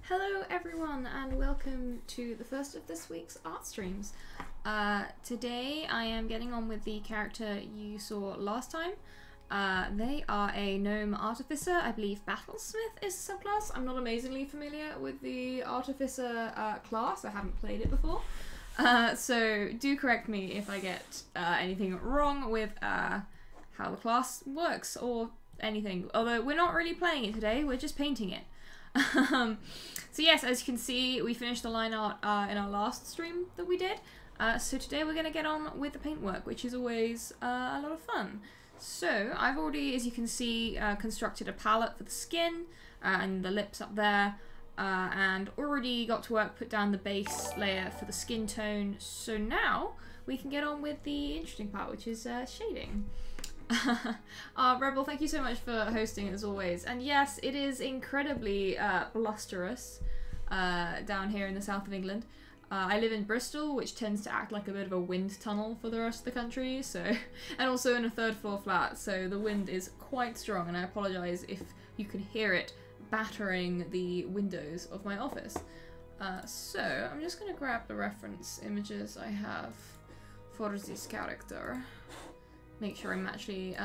Hello everyone and welcome to the first of this week's art streams. Today I am getting on with the character you saw last time. They are a Gnome Artificer. I believe Battlesmith is the subclass. I'm not amazingly familiar with the Artificer class. I haven't played it before. So do correct me if I get anything wrong with how the class works or anything. Although we're not really playing it today, we're just painting it. So yes, as you can see, we finished the line art in our last stream that we did. So today we're going to get on with the paintwork, which is always a lot of fun. So I've already, as you can see, constructed a palette for the skin and the lips up there, and already got to work, put down the base layer for the skin tone. So now we can get on with the interesting part, which is shading. Rebel, thank you so much for hosting as always. And yes, it is incredibly blusterous down here in the south of England. I live in Bristol, which tends to act like a bit of a wind tunnel for the rest of the country, so, and also in a third floor flat, so the wind is quite strong, and I apologise if you can hear it battering the windows of my office. So I'm just going to grab the reference images I have for this character. Make sure I'm actually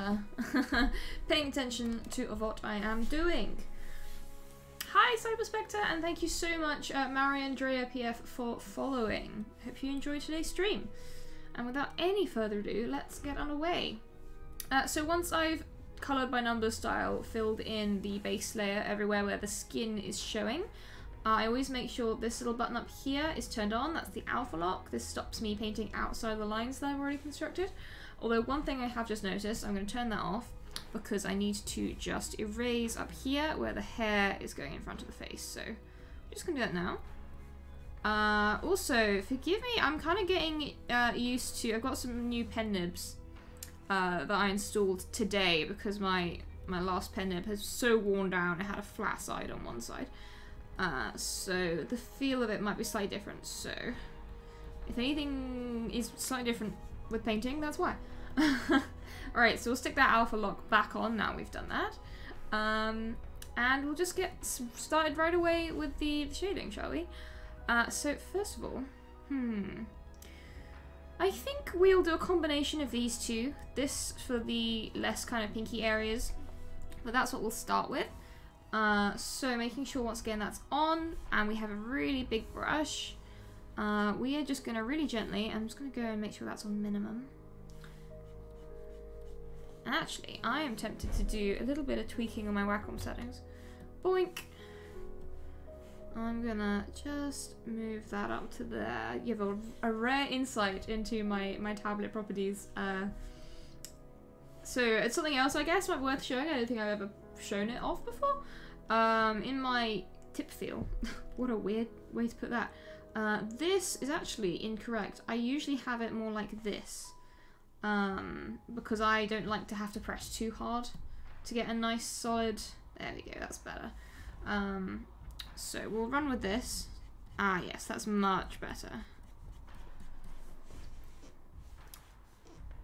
paying attention to what I am doing. Hi Cyberspectre, and thank you so much Mariandrea PF for following. Hope you enjoyed today's stream. And without any further ado, let's get underway. So once I've coloured by number style, filled in the base layer everywhere where the skin is showing, I always make sure this little button up here is turned on. That's the alpha lock. This stops me painting outside the lines that I've already constructed. Although one thing I have just noticed, I'm going to turn that off because I need to just erase up here where the hair is going in front of the face. So I'm just going to do that now. Also, forgive me, I'm kind of getting used to, I've got some new pen nibs that I installed today because my last pen nib has so worn down, it had a flat side on one side. So the feel of it might be slightly different. So if anything is slightly different with painting, that's why. Alright, so we'll stick that alpha lock back on now we've done that. And we'll just get started right away with the shading, shall we? So first of all, I think we'll do a combination of these two. This for the less kind of pinky areas, but that's what we'll start with. So making sure once again that's on, and we have a really big brush. We are just going to really gently, I'm just going to go and make sure that's on minimum. And actually, I am tempted to do a little bit of tweaking on my Wacom settings. Boink! I'm going to just move that up to there. You have a rare insight into my tablet properties. So it's something else I guess might be worth showing. I don't think I've ever shown it off before. In my tip feel. What a weird way to put that. This is actually incorrect. I usually have it more like this, because I don't like to have to press too hard to get a nice solid, there we go, that's better. So we'll run with this. Ah yes, that's much better.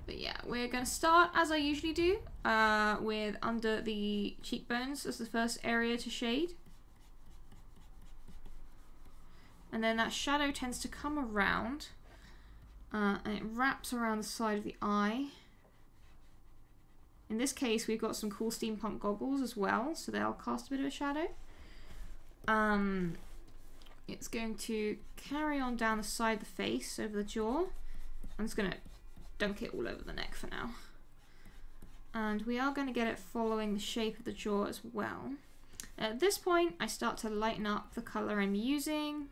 But yeah, we're going to start, as I usually do, with under the cheekbones as the first area to shade. And then that shadow tends to come around, and it wraps around the side of the eye. In this case, we've got some cool steampunk goggles as well, so they'll cast a bit of a shadow. It's going to carry on down the side of the face, over the jaw. I'm just going to dunk it all over the neck for now. And we are going to get it following the shape of the jaw as well. At this point, I start to lighten up the colour I'm using.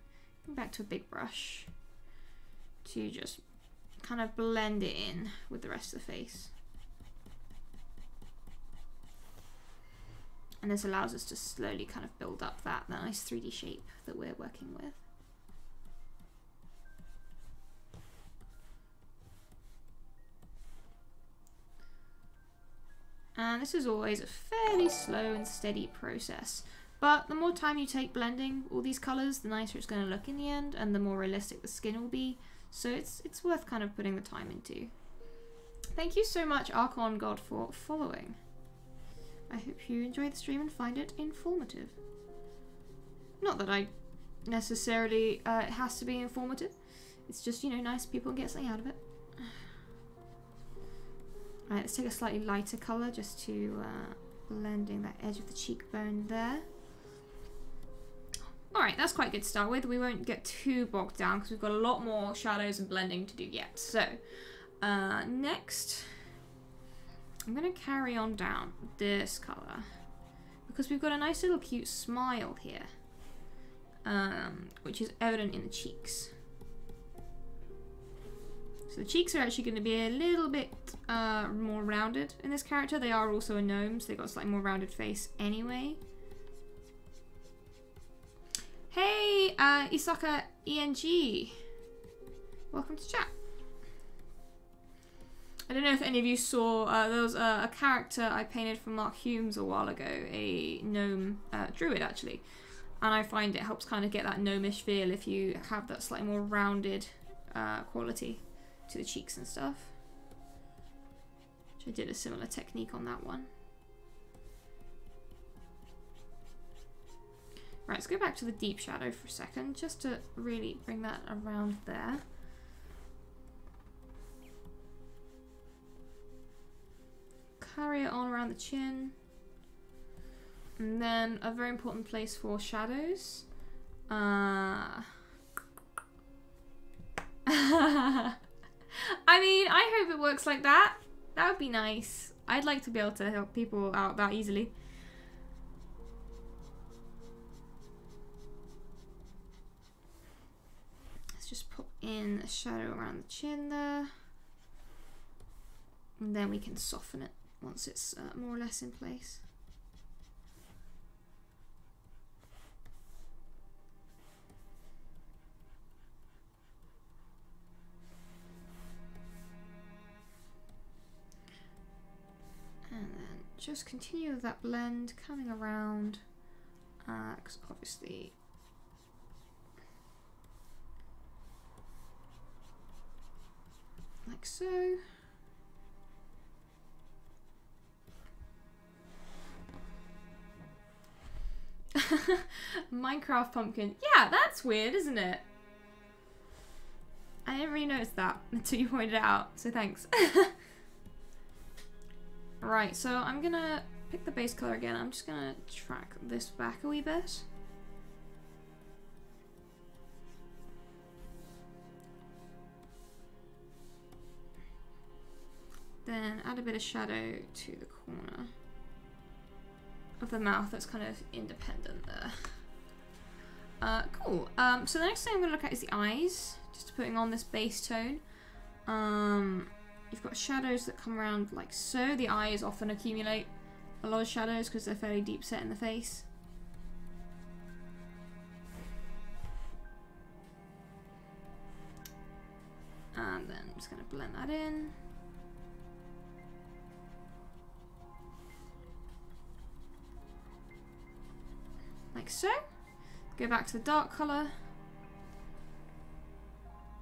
Back to a big brush to just kind of blend it in with the rest of the face. And this allows us to slowly kind of build up that nice 3D shape that we're working with. And this is always a fairly slow and steady process. But the more time you take blending all these colours, the nicer it's going to look in the end, and the more realistic the skin will be. So it's worth kind of putting the time into. Thank you so much, Archon God, for following. I hope you enjoy the stream and find it informative. Not that I necessarily, it has to be informative. It's just, you know, nice people get something out of it. Alright, let's take a slightly lighter colour just to blend in that edge of the cheekbone there. Alright, that's quite good to start with. We won't get too bogged down because we've got a lot more shadows and blending to do yet. So, next, I'm going to carry on down this colour because we've got a nice little cute smile here, which is evident in the cheeks. So the cheeks are actually going to be a little bit more rounded in this character. They are also a gnome, so they've got a slightly more rounded face anyway. Hey, Isaka ENG. Welcome to chat. I don't know if any of you saw, there was a character I painted for Mark Humes a while ago, a gnome druid actually. And I find it helps kind of get that gnomish feel if you have that slightly more rounded quality to the cheeks and stuff. Which I did a similar technique on that one. Right, let's go back to the deep shadow for a second, just to really bring that around there. Carry it on around the chin. And then a very important place for shadows. I mean, I hope it works like that. That would be nice. I'd like to be able to help people out that easily. Let's just put in a shadow around the chin there. And then we can soften it once it's more or less in place. And then just continue with that blend coming around, because obviously like so. Minecraft pumpkin. Yeah, that's weird, isn't it? I didn't really notice that until you pointed it out, so thanks. Right, so I'm gonna pick the base color again. I'm just gonna track this back a wee bit. Then add a bit of shadow to the corner of the mouth that's kind of independent there. Cool. So the next thing I'm going to look at is the eyes, just putting on this base tone. You've got shadows that come around like so. The eyes often accumulate a lot of shadows because they're fairly deep set in the face. And then I'm just going to blend that in. Like so. Go back to the dark colour.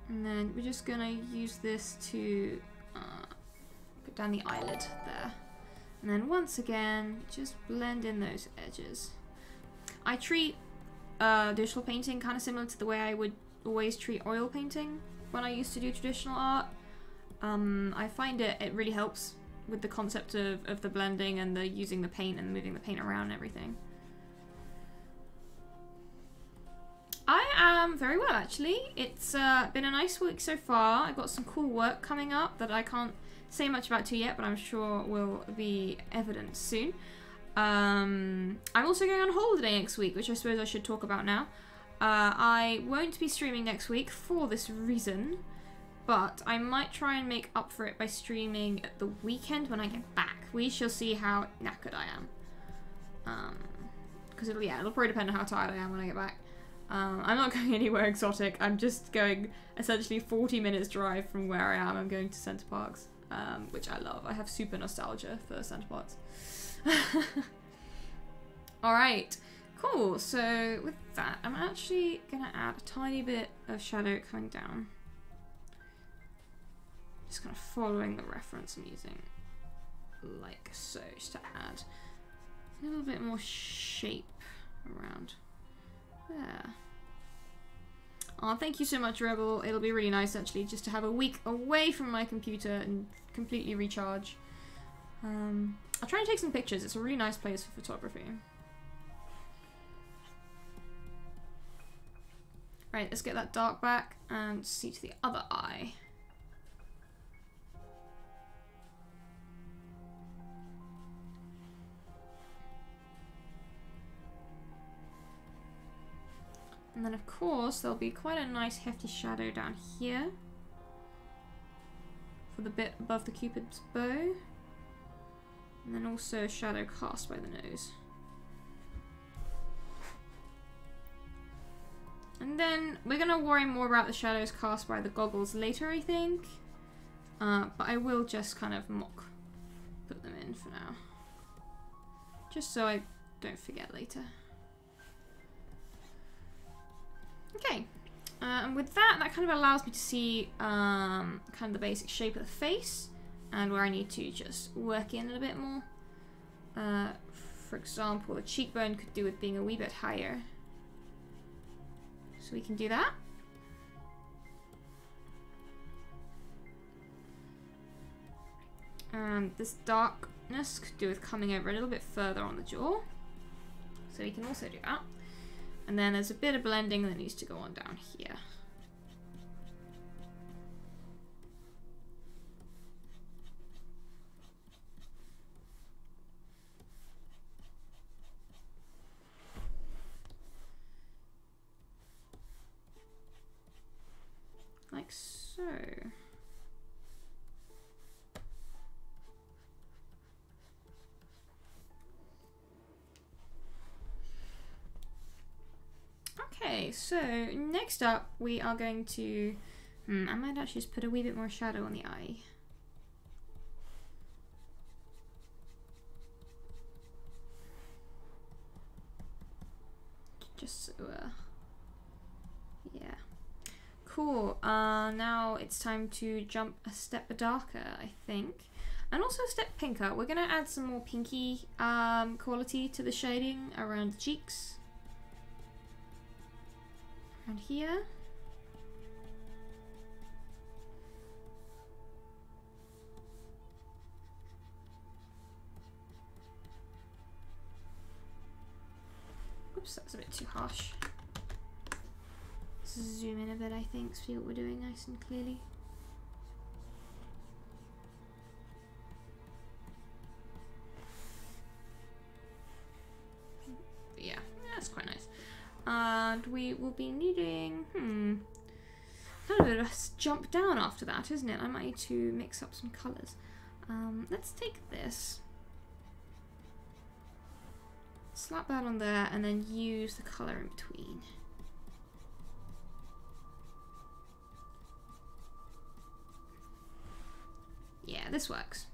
And then we're just going to use this to put down the eyelid there. And then once again, just blend in those edges. I treat digital painting kind of similar to the way I would always treat oil painting when I used to do traditional art. I find it really helps with the concept of the blending and the using the paint and moving the paint around and everything. I am very well, actually. It's been a nice week so far. I've got some cool work coming up that I can't say much about to yet, but I'm sure will be evident soon. I'm also going on holiday next week, which I suppose I should talk about now. I won't be streaming next week for this reason, but I might try and make up for it by streaming at the weekend when I get back. We shall see how knackered I am. Because it'll probably depend on how tired I am when I get back. I'm not going anywhere exotic. I'm just going essentially 40 minutes drive from where I am. I'm going to Center Parcs, which I love. I have super nostalgia for Center Parcs. Alright, cool. So with that, I'm actually going to add a tiny bit of shadow coming down. Just kind of following the reference I'm using. Like so, just to add a little bit more shape around. There. Oh, thank you so much, Rebel. It'll be really nice, actually, just to have a week away from my computer and completely recharge. I'll try and take some pictures. It's a really nice place for photography. Right, let's get that dark back and see to the other eye. And then, of course, there'll be quite a nice hefty shadow down here for the bit above the Cupid's bow. And then also a shadow cast by the nose. And then we're going to worry more about the shadows cast by the goggles later, I think. But I will just kind of put them in for now. Just so I don't forget later. Okay. And with that kind of allows me to see kind of the basic shape of the face. And where I need to just work in a bit more. For example, the cheekbone could do with being a wee bit higher. So we can do that. And this darkness could do with coming over a little bit further on the jaw. So we can also do that. And then there's a bit of blending that needs to go on down here. Like so. Okay, so next up we are going to... I might actually just put a wee bit more shadow on the eye. Just so, yeah. Cool, now it's time to jump a step darker, I think. And also a step pinker. We're gonna add some more pinky quality to the shading around the cheeks. Around here. Oops, that's a bit too harsh. Zoom in a bit, I think, see what we're doing nice and clearly. But yeah, that's quite nice. And we will be needing, kind of a jump down after that, isn't it? I might need to mix up some colours. Let's take this, slap that on there, and then use the colour in between. Yeah, this works.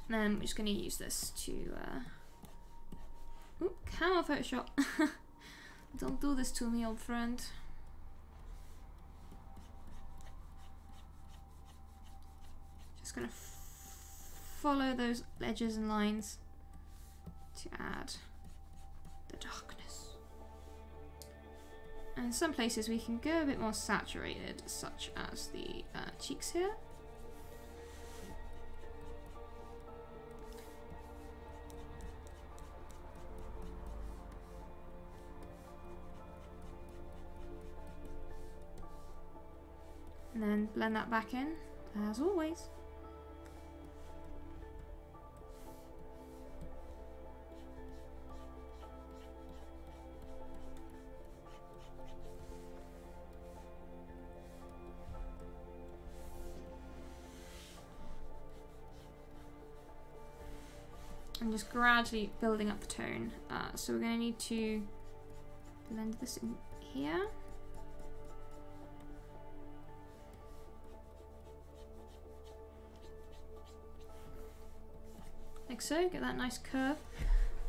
And then we're just going to use this to... Ooh, camera Photoshop. Don't do this to me, old friend. Just going to follow those edges and lines to add the darkness. And in some places we can go a bit more saturated, such as the cheeks here. And then blend that back in, as always. And just gradually building up the tone. So we're going to need to blend this in here. Like so, get that nice curve.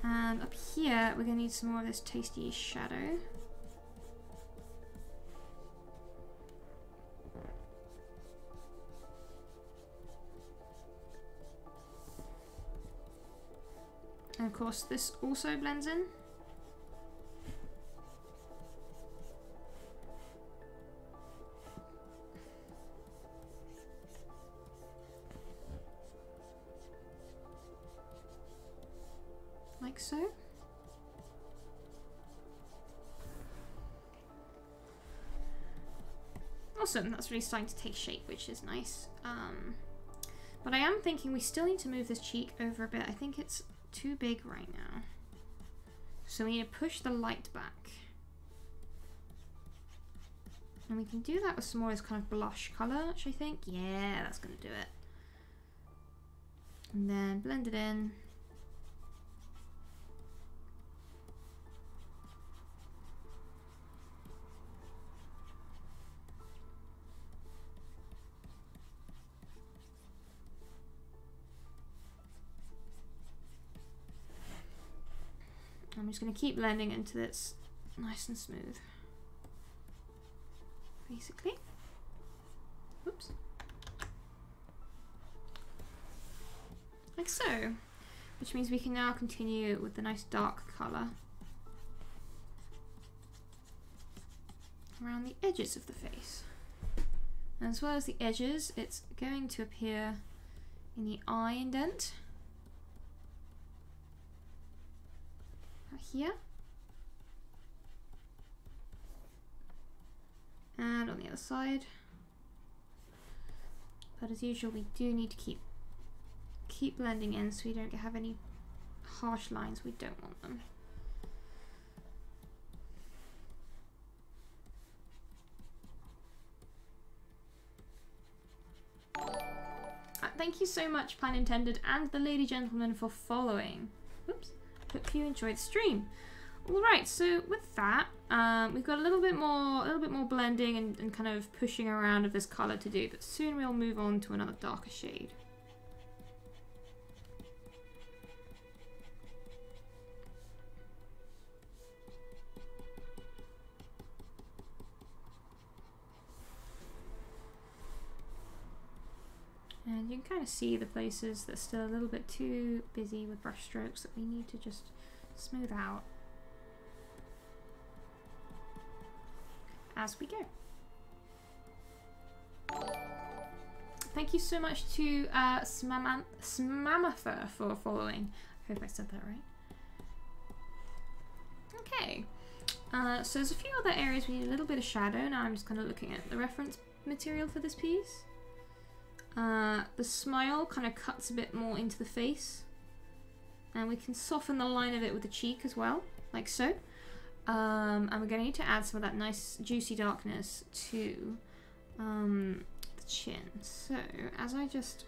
And up here, we're going to need some more of this tasty shadow. And of course this also blends in. Like so. Awesome, that's really starting to take shape, which is nice. But I am thinking we still need to move this cheek over a bit. I think it's too big right now. So we need to push the light back. And we can do that with some more of this kind of blush colour, which I think, yeah, that's going to do it. And then blend it in. I'm just going to keep blending into this nice and smooth. Basically. Oops. Like so. Which means we can now continue with the nice dark colour around the edges of the face. And as well as the edges, it's going to appear in the eye indent. Here and on the other side, but as usual we do need to keep blending in so we don't have any harsh lines. We don't want them. Thank you so much, pun intended, and the lady gentleman for following. Oops. Hope you enjoyed the stream. Alright, so with that, we've got a little bit more blending and kind of pushing around of this colour to do, but soon we'll move on to another darker shade. And you can kind of see the places that are still a little bit too busy with brush strokes that we need to just smooth out as we go. Thank you so much to Smamather for following. I hope I said that right. Okay, so there's a few other areas we need a little bit of shadow. Now I'm just kind of looking at the reference material for this piece. The smile kind of cuts a bit more into the face, and we can soften the line of it with the cheek as well, like so. And we're going to need to add some of that nice juicy darkness to the chin. So as I just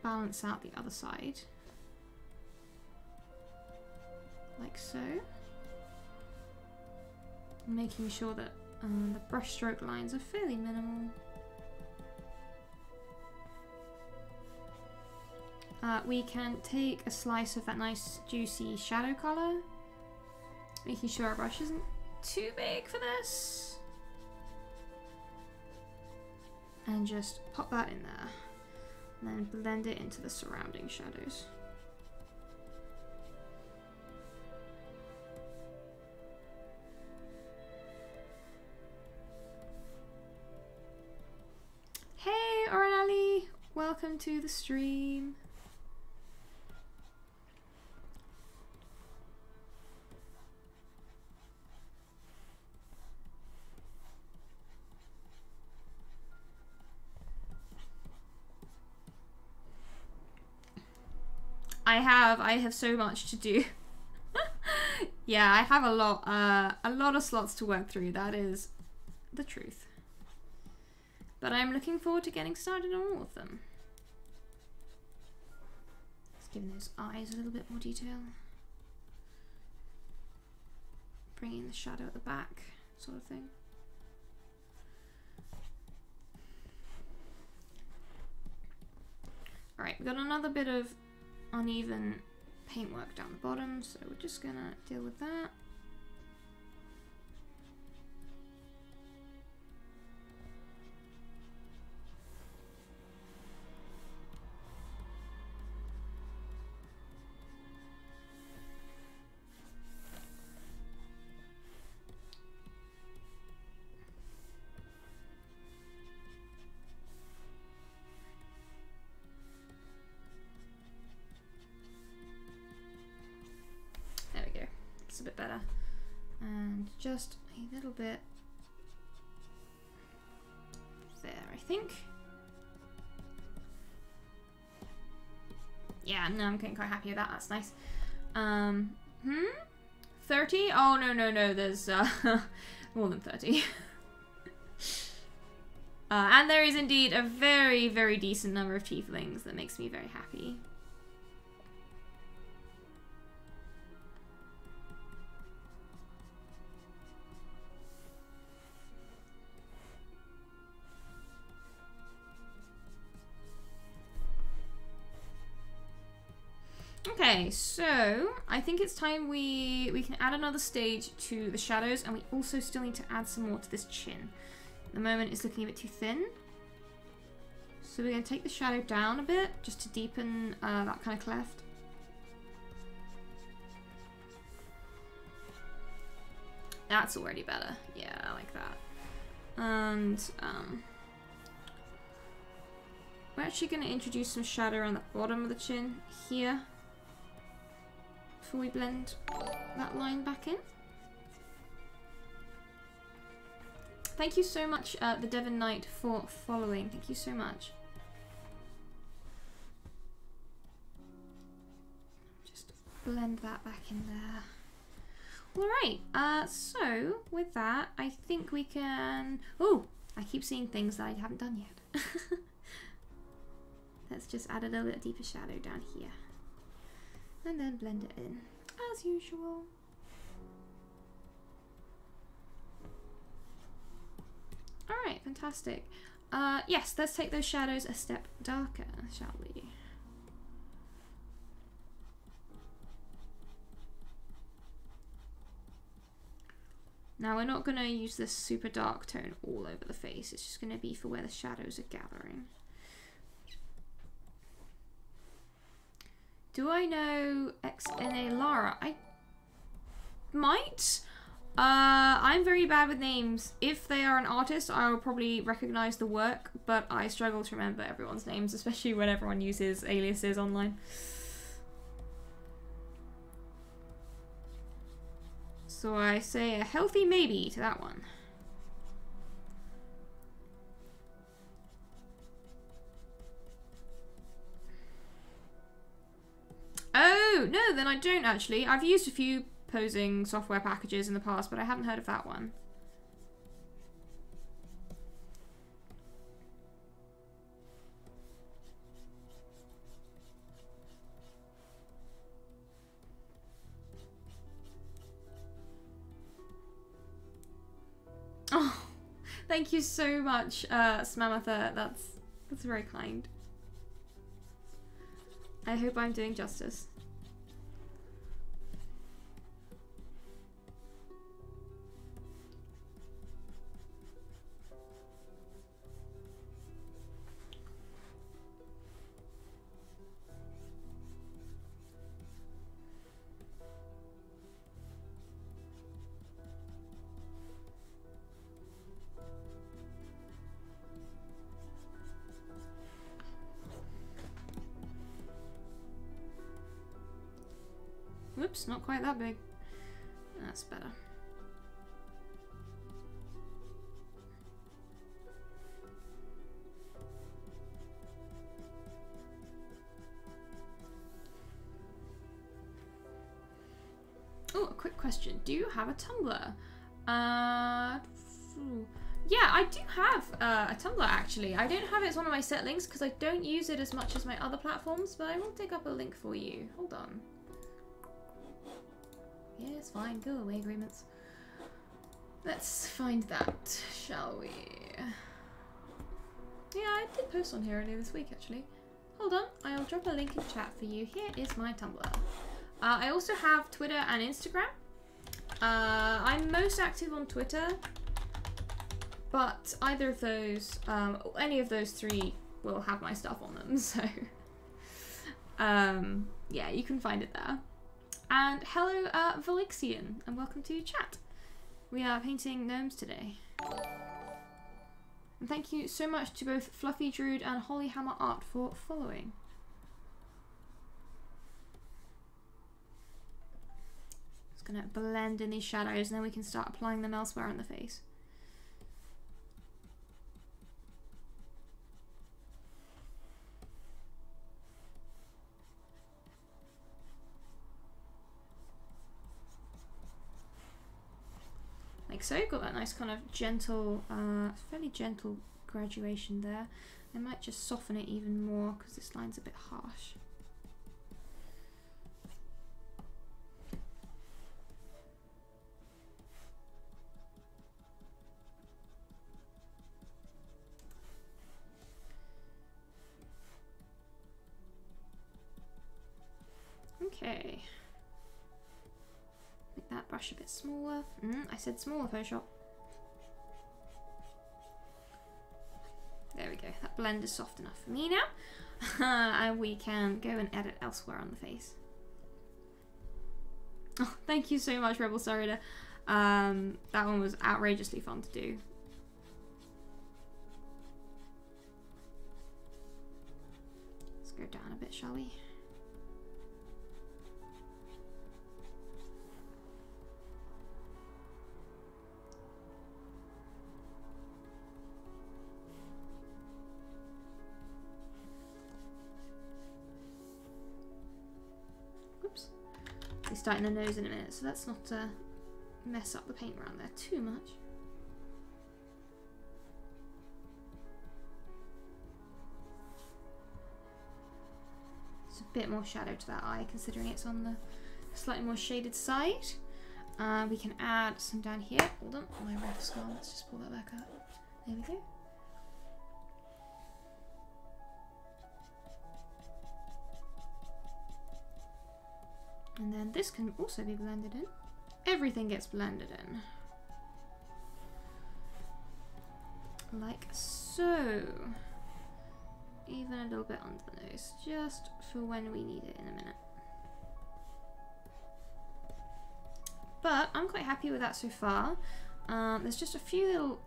balance out the other side, like so, making sure that the brush stroke lines are fairly minimal. We can take a slice of that nice juicy shadow colour, making sure our brush isn't too big for this, and just pop that in there, and then blend it into the surrounding shadows. Hey Oranali, welcome to the stream. I have so much to do. Yeah, I have a lot of slots to work through. That is the truth. But I'm looking forward to getting started on all of them. Just giving those eyes a little bit more detail. Bringing the shadow at the back, sort of thing. Alright, we've got another bit of uneven paintwork down the bottom, so we're just gonna deal with that. a bit better. And just a little bit there, I think. Yeah, no, I'm getting quite happy with that. That's nice. 30? Oh, no, there's more than 30. And there is indeed a very, very decent number of tieflings that makes me very happy. Okay, so I think it's time we can add another stage to the shadows, and we also still need to add some more to this chin. At the moment it's looking a bit too thin. So we're going to take the shadow down a bit just to deepen that kind of cleft. That's already better. Yeah, I like that. And we're actually going to introduce some shadow on the bottom of the chin here before we blend that line back in. Thank you so much, the Devon Knight, for following. Thank you so much. Just blend that back in there. Alright, so with that, I think we can... Oh, I keep seeing things that I haven't done yet. Let's just add a little bit deeper shadow down here. And then blend it in, as usual. Alright, fantastic. Yes, let's take those shadows a step darker, shall we? Now, we're not going to use this super dark tone all over the face. It's just going to be for where the shadows are gathering. Do I know XNA Lara? I might. I'm very bad with names. If they are an artist, I will probably recognize the work, but I struggle to remember everyone's names, especially when everyone uses aliases online. So I say a healthy maybe to that one. Oh, no, then I don't actually. I've used a few posing software packages in the past, but I haven't heard of that one. Oh, thank you so much, Smamatha. That's very kind. I hope I'm doing justice. Whoops, not quite that big. That's better. Oh, a quick question. Do you have a Tumblr? Yeah, I do have a Tumblr actually. I don't have it as one of my set links because I don't use it as much as my other platforms, but I will dig up a link for you. Hold on. Yeah, it's fine. Go away, agreements. Let's find that, shall we? Yeah, I did post on here earlier this week, actually. Hold on. I'll drop a link in chat for you. Here is my Tumblr. I also have Twitter and Instagram. I'm most active on Twitter, but either of those, any of those three will have my stuff on them, so... yeah, you can find it there. And hello, Valixian, and welcome to chat. We are painting gnomes today. And thank you so much to both Fluffy Druid and Hollyhammer Art for following. Just gonna blend in these shadows and then we can start applying them elsewhere on the face. Like so, got that nice kind of gentle, fairly gentle graduation there. I might just soften it even more because this line's a bit harsh. Okay. Make that brush a bit smaller. I said smaller, Photoshop. There we go. That blend is soft enough for me now. And we can go and edit elsewhere on the face. Oh, thank you so much, Rebel Sarita. That one was outrageously fun to do. Let's go down a bit, shall we? We're starting the nose in a minute, so let's not mess up the paint around there too much. It's a bit more shadow to that eye, considering it's on the slightly more shaded side. We can add some down here. Hold on, my ref's gone. Let's just pull that back up. There we go. And then this can also be blended in. Everything gets blended in. Like so. Even a little bit under the nose, just for when we need it in a minute. But I'm quite happy with that so far. There's just a few little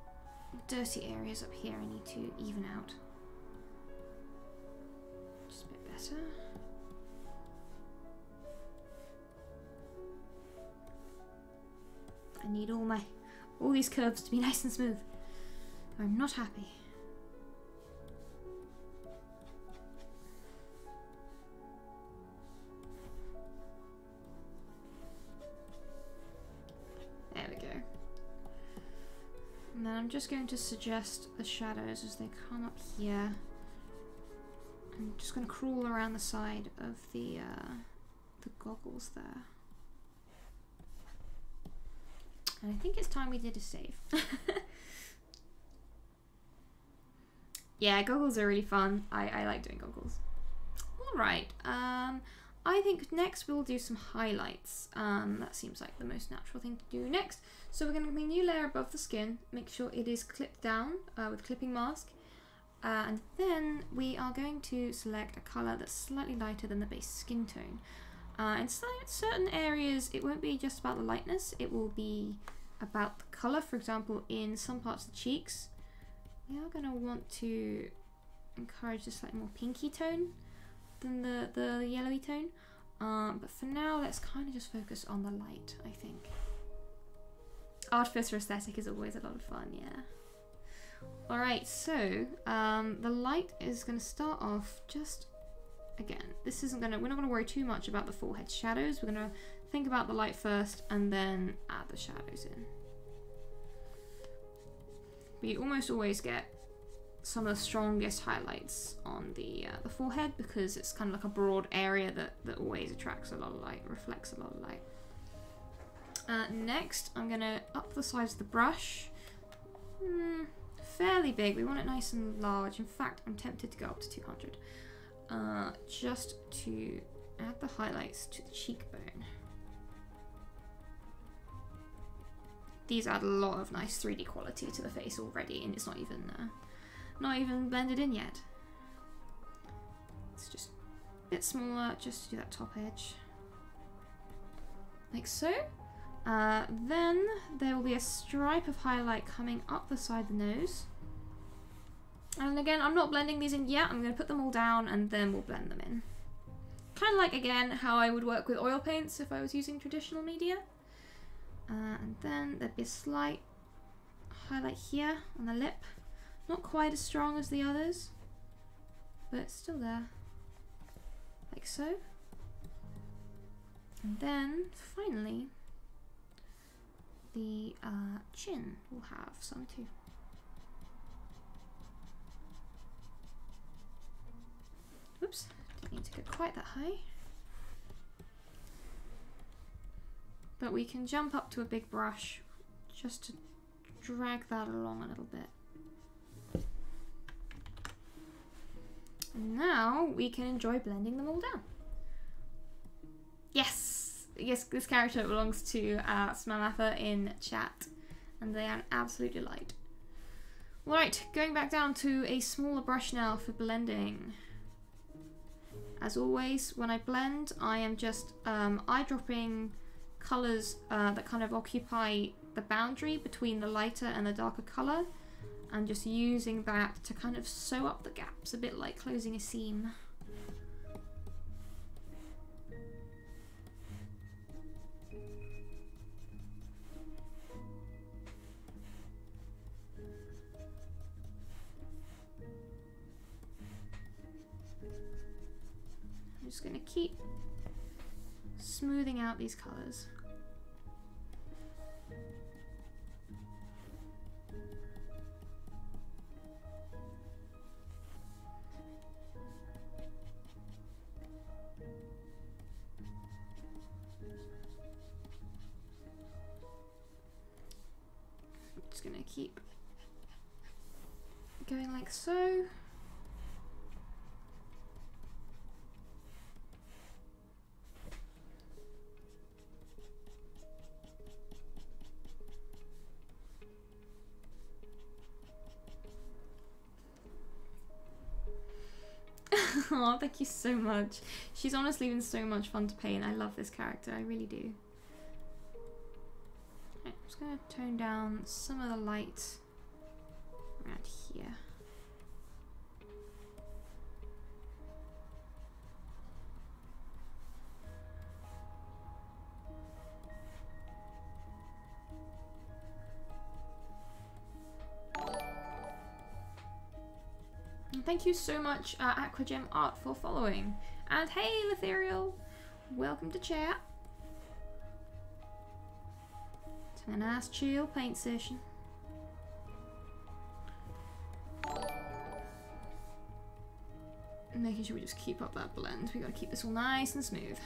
dirty areas up here I need to even out. Just a bit better. I need all these curves to be nice and smooth. I'm not happy. There we go. And then I'm just going to suggest the shadows as they come up here. I'm just going to crawl around the side of the goggles there. And I think it's time we did a save. Yeah, goggles are really fun. I like doing goggles. Alright, I think next we'll do some highlights. That seems like the most natural thing to do next. So we're going to make a new layer above the skin. Make sure it is clipped down with clipping mask. And then we are going to select a colour that's slightly lighter than the base skin tone. In certain areas, it won't be just about the lightness, it will be about the colour. For example, in some parts of the cheeks, we are going to want to encourage a slightly more pinky tone than the yellowy tone. But for now, let's kind of just focus on the light, I think. Artificer aesthetic is always a lot of fun, yeah. Alright, so the light is going to start off just... Again, we're not going to worry too much about the forehead shadows. We're going to think about the light first and then add the shadows in. But you almost always get some of the strongest highlights on the forehead because it's kind of like a broad area that always attracts a lot of light, reflects a lot of light. Next, I'm going to up the size of the brush. Fairly big. We want it nice and large. In fact, I'm tempted to go up to 200. Just to add the highlights to the cheekbone. These add a lot of nice 3D quality to the face already, and it's not even blended in yet. It's just a bit smaller, just to do that top edge, like so. Then there will be a stripe of highlight coming up the side of the nose. And again, I'm not blending these in yet. I'm going to put them all down and then we'll blend them in. Kind of like, again, how I would work with oil paints if I was using traditional media. And then there'd be a slight highlight here on the lip. Not quite as strong as the others, but it's still there. Like so. And then, finally, the chin will have some too. Oops, didn't need to go quite that high. But we can jump up to a big brush just to drag that along a little bit. And now we can enjoy blending them all down. Yes! Yes, this character belongs to Smamatha in chat, and they are an absolute delight. Right, going back down to a smaller brush now for blending. As always, when I blend, I am just eyedropping colours that kind of occupy the boundary between the lighter and the darker colour, and just using that to kind of sew up the gaps, a bit like closing a seam. I'm just going to keep smoothing out these colours. I'm just going to keep going like so. Oh, thank you so much. She's honestly been so much fun to paint. I love this character, I really do. Right, I'm just going to tone down some of the light around here. Thank you so much, Aquagem Art, for following. And hey, Letherial, welcome to chat. It's a nice chill paint session. Making sure we just keep up that blend. We gotta keep this all nice and smooth.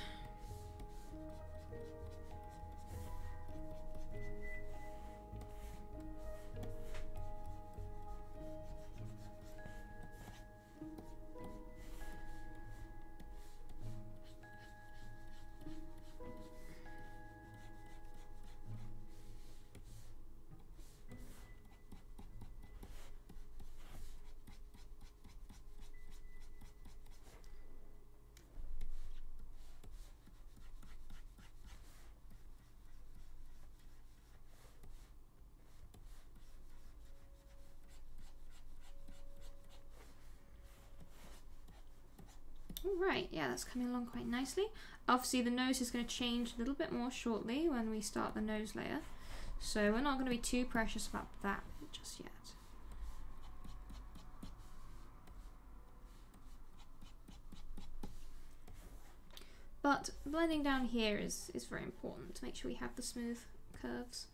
Right, yeah, that's coming along quite nicely. Obviously the nose is going to change a little bit more shortly when we start the nose layer, so we're not going to be too precious about that just yet. But blending down here is very important to make sure we have the smooth curves.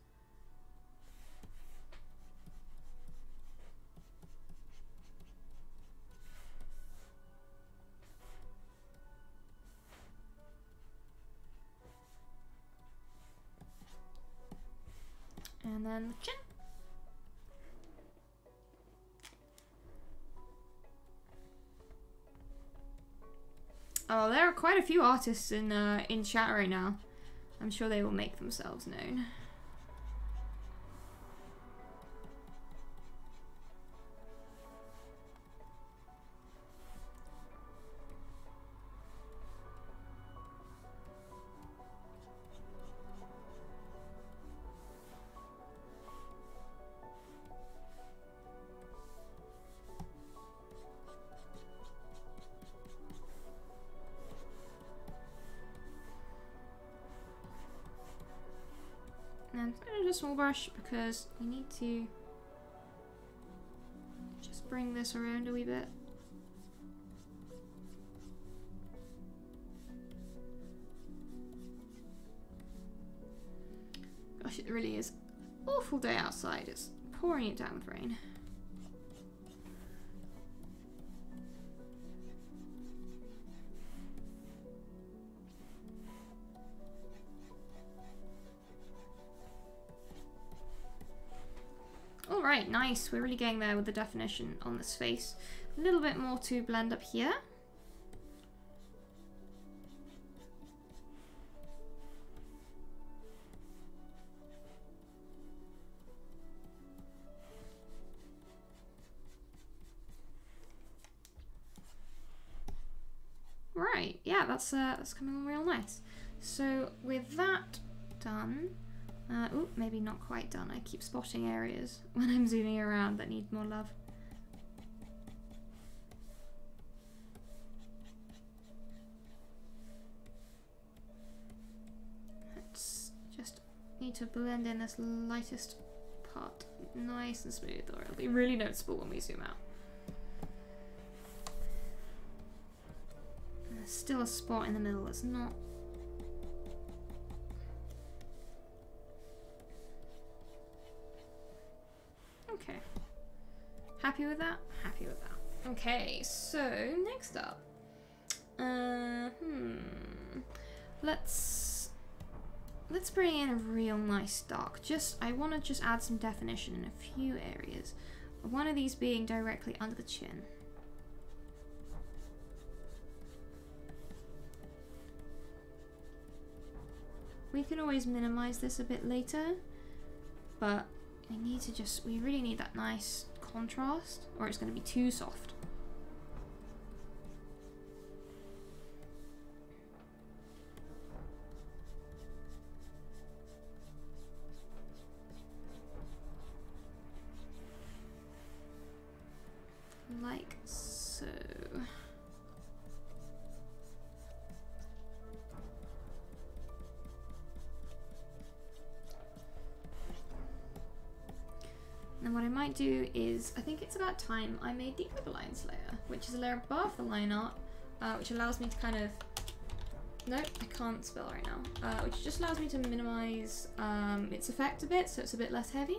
And then the chin. Oh, there are quite a few artists in chat right now. I'm sure they will make themselves known. And I'm going to do a small brush because we need to just bring this around a wee bit. Gosh, it really is an awful day outside. It's pouring it down with rain. Alright, nice. We're really getting there with the definition on this face. A little bit more to blend up here. Right, yeah, that's coming on real nice. So with that done, oh, maybe not quite done. I keep spotting areas when I'm zooming around that need more love. Let's just need to blend in this lightest part nice and smooth, or it'll be really noticeable when we zoom out. There's still a spot in the middle that's not. Okay. Happy with that? Happy with that. Okay, so next up. Let's bring in a real nice dark. I want to just add some definition in a few areas. One of these being directly under the chin. We can always minimize this a bit later, but we really need that nice contrast, or it's going to be too soft. Like so. And what I might do is, I think it's about time I made the overlines layer, which is a layer above the line art, which allows me to kind of, nope, I can't spell right now, which just allows me to minimize its effect a bit, so it's a bit less heavy.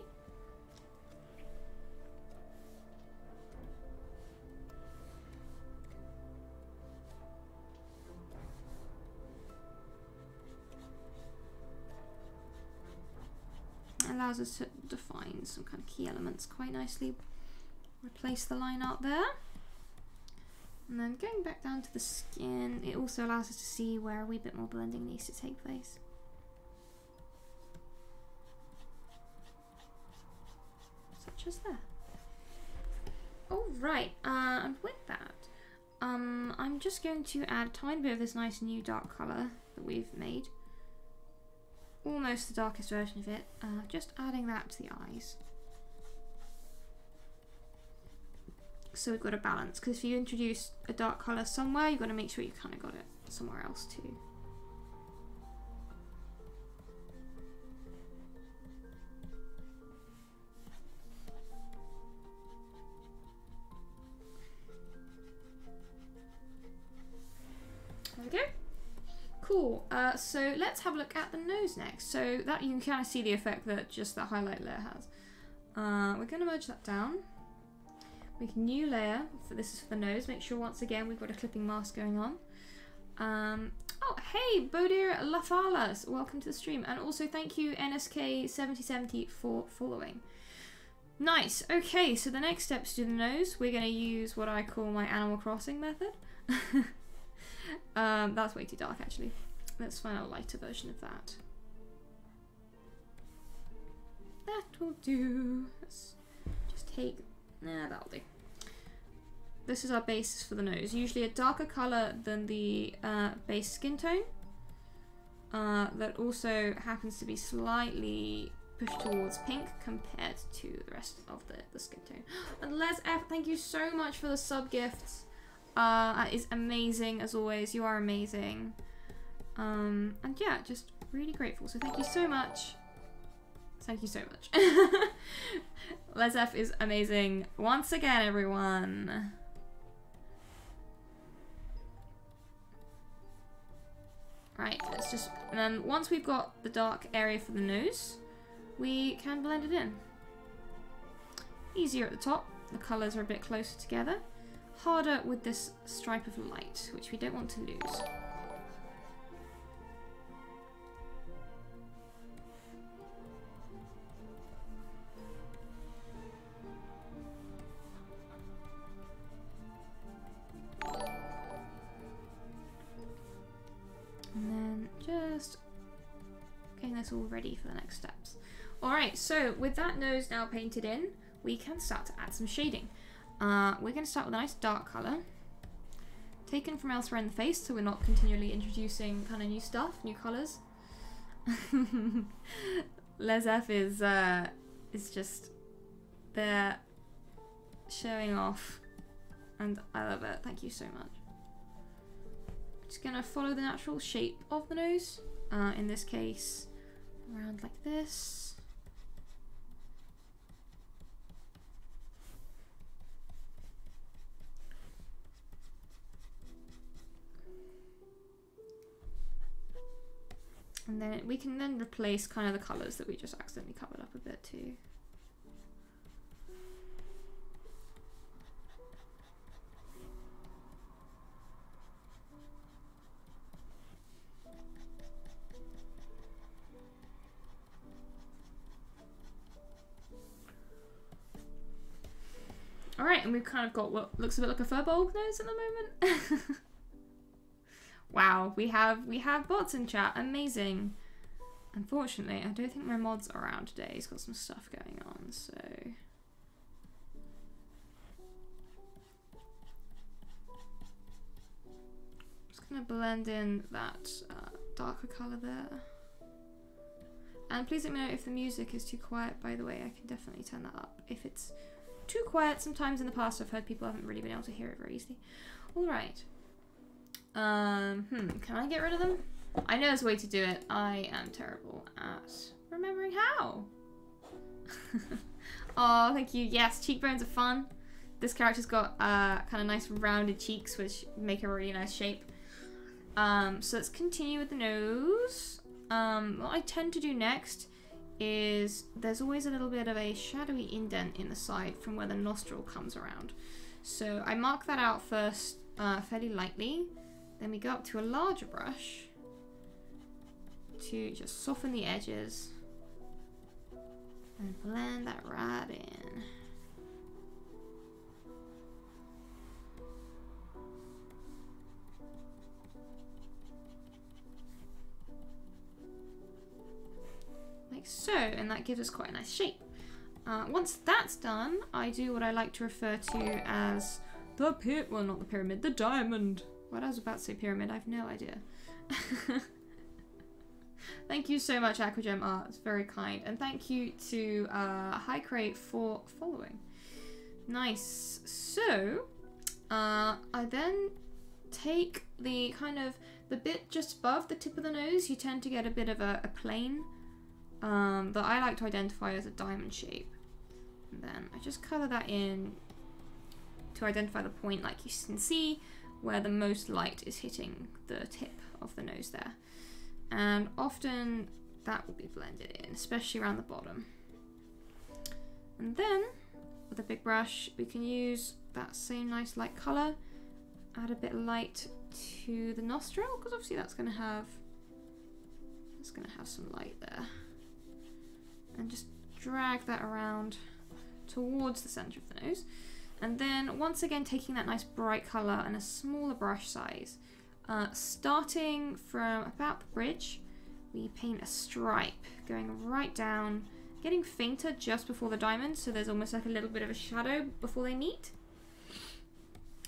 Allows us to define some kind of key elements quite nicely. Replace the line art there. And then going back down to the skin, it also allows us to see where a wee bit more blending needs to take place. Such as there. Alright, and with that, I'm just going to add a tiny bit of this nice new dark colour that we've made. Almost the darkest version of it, just adding that to the eyes. So we've got a balance, because if you introduce a dark colour somewhere, you've got to make sure you kind of got it somewhere else too. There we go. Cool, so let's have a look at the nose next. So that you can kind of see the effect that just that highlight layer has. We're going to merge that down. Make a new layer, this is for the nose. Make sure once again we've got a clipping mask going on. Oh, hey, Bodir Lafalas, welcome to the stream. And also thank you NSK7070 for following. Nice, okay, so the next step is to do the nose. We're going to use what I call my Animal Crossing method. That's way too dark actually. Let's find a lighter version of that. That will do. Let's just take, that'll do. This is our basis for the nose. Usually a darker colour than the base skin tone. That also happens to be slightly pushed towards pink compared to the rest of the skin tone. And Les F, thank you so much for the sub gifts. That is amazing as always. You are amazing. And yeah, just really grateful. So thank you so much. Thank you so much. Lezef is amazing. Once again, everyone. Right, let's just... And then once we've got the dark area for the nose, we can blend it in. Easier at the top. The colours are a bit closer together. Harder with this stripe of light, which we don't want to lose. And then just getting this all ready for the next steps. Alright, so with that nose now painted in, we can start to add some shading. We're going to start with a nice dark colour, taken from elsewhere in the face, so we're not continually introducing kind of new stuff, new colours. Lezef is just there showing off, and I love it. Thank you so much. Just going to follow the natural shape of the nose, in this case around like this. And then we can then replace kind of the colours that we just accidentally covered up a bit too. Alright, and we've kind of got what looks a bit like a furball nose at the moment. Wow, we have bots in chat. Amazing. Unfortunately, I don't think my mod's around today. He's got some stuff going on, so... Just gonna blend in that darker colour there. And please let me know if the music is too quiet, by the way. I can definitely turn that up. If it's too quiet, sometimes in the past I've heard people haven't really been able to hear it very easily. Alright. Can I get rid of them? I know there's a way to do it. I am terrible at remembering how. Oh, thank you. Yes, cheekbones are fun. This character's got kind of nice rounded cheeks, which make a really nice shape. So let's continue with the nose. What I tend to do next is there's always a little bit of a shadowy indent in the side from where the nostril comes around. So I mark that out first fairly lightly. Then we go up to a larger brush to just soften the edges and blend that right in. Like so, and that gives us quite a nice shape. Once that's done, I do what I like to refer to as the the diamond. What I was about to say pyramid, I have no idea. Thank you so much, Aquagem Art. It's very kind. And thank you to High Crate for following. Nice. So, I then take the kind of the bit just above the tip of the nose. You tend to get a bit of a plane that I like to identify as a diamond shape. And then I just color that in to identify the point, like you can see, where the most light is hitting the tip of the nose there. And often that will be blended in, especially around the bottom. And then, with a big brush, we can use that same nice light colour, add a bit of light to the nostril, because obviously that's going to have some light there. And just drag that around towards the centre of the nose. And then, once again, taking that nice bright colour and a smaller brush size, starting from about the bridge, we paint a stripe going right down, getting fainter just before the diamond, so there's almost like a little bit of a shadow before they meet.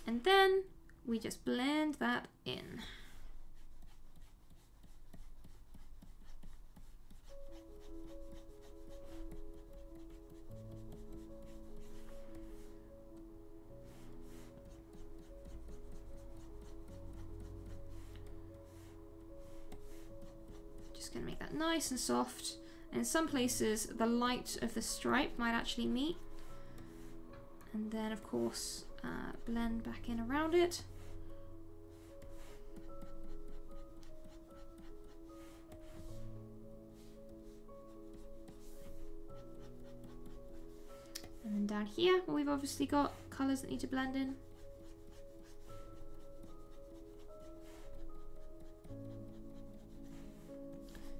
And then we just blend that in. Gonna make that nice and soft In some places, the light of the stripe might actually meet. And then, of course, blend back in around it. And then down here, well, we've obviously got colours that need to blend in.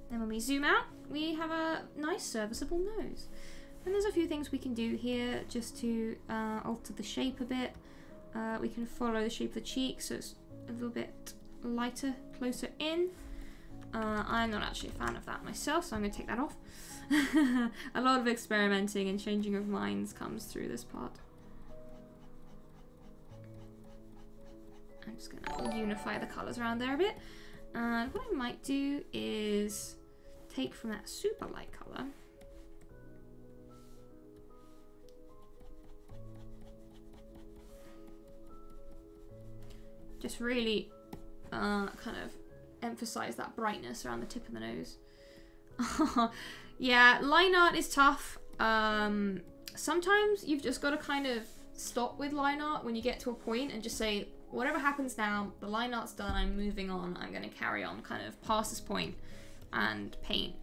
Then when we zoom out, we have a nice serviceable nose. And there's a few things we can do here just to alter the shape a bit. We can follow the shape of the cheek so it's a little bit lighter, closer in. I'm not actually a fan of that myself, so I'm going to take that off. A lot of experimenting and changing of minds comes through this part. I'm just going to unify the colours around there a bit. And what I might do is take from that super light colour just really kind of emphasize that brightness around the tip of the nose. Yeah, line art is tough. Sometimes you've just got to kind of stop with line art when you get to a point and just say, whatever happens now, the line art's done, I'm moving on, I'm going to carry on kind of past this point and paint.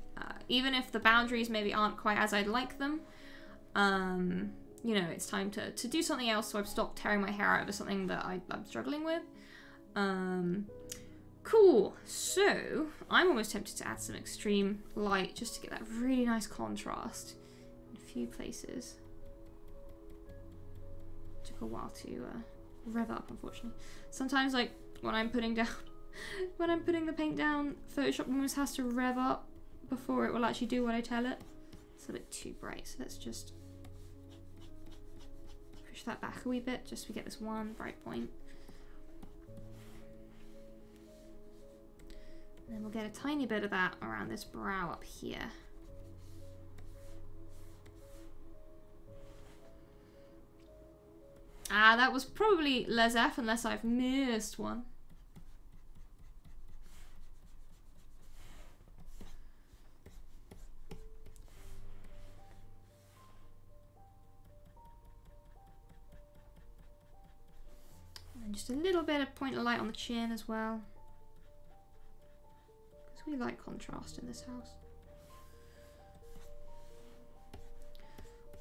Even if the boundaries maybe aren't quite as I'd like them, you know, it's time to do something else, so I've stopped tearing my hair out over something that I'm struggling with. Cool, so I'm almost tempted to add some extreme light just to get that really nice contrast in a few places. Took a while to rev up, unfortunately. Sometimes, like, when I'm putting down when I'm putting the paint down, Photoshop almost has to rev up before it will actually do what I tell it. It's a bit too bright, so let's just push that back a wee bit just so we get this one bright point. And then we'll get a tiny bit of that around this brow up here. Ah, that was probably Les F unless I've missed one. And just a little bit of point of light on the chin as well. Because we like contrast in this house.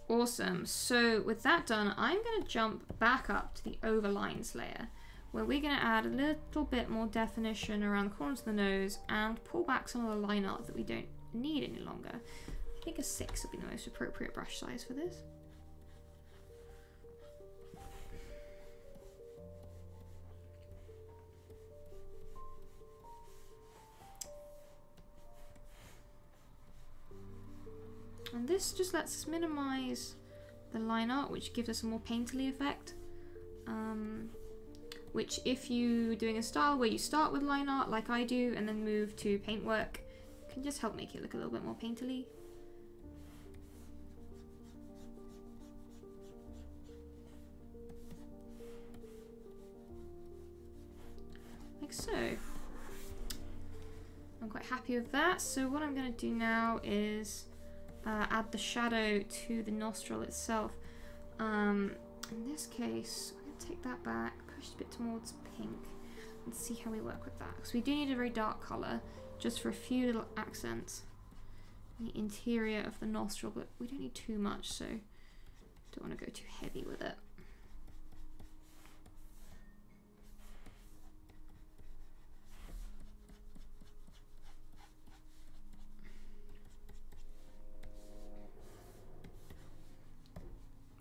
Awesome. So with that done, I'm going to jump back up to the overlines layer, where we're going to add a little bit more definition around the corners of the nose and pull back some of the line art that we don't need any longer. I think a 6 would be the most appropriate brush size for this. And this just lets us minimize the line art, which gives us a more painterly effect. Which, if you're doing a style where you start with line art, like I do, and then move to paintwork, can just help make it look a little bit more painterly. Like so. I'm quite happy with that. So what I'm going to do now is add the shadow to the nostril itself. In this case, I'm going to take that back, push it a bit towards pink, and see how we work with that. Because we do need a very dark colour, just for a few little accents in the interior of the nostril, but we don't need too much, so don't want to go too heavy with it.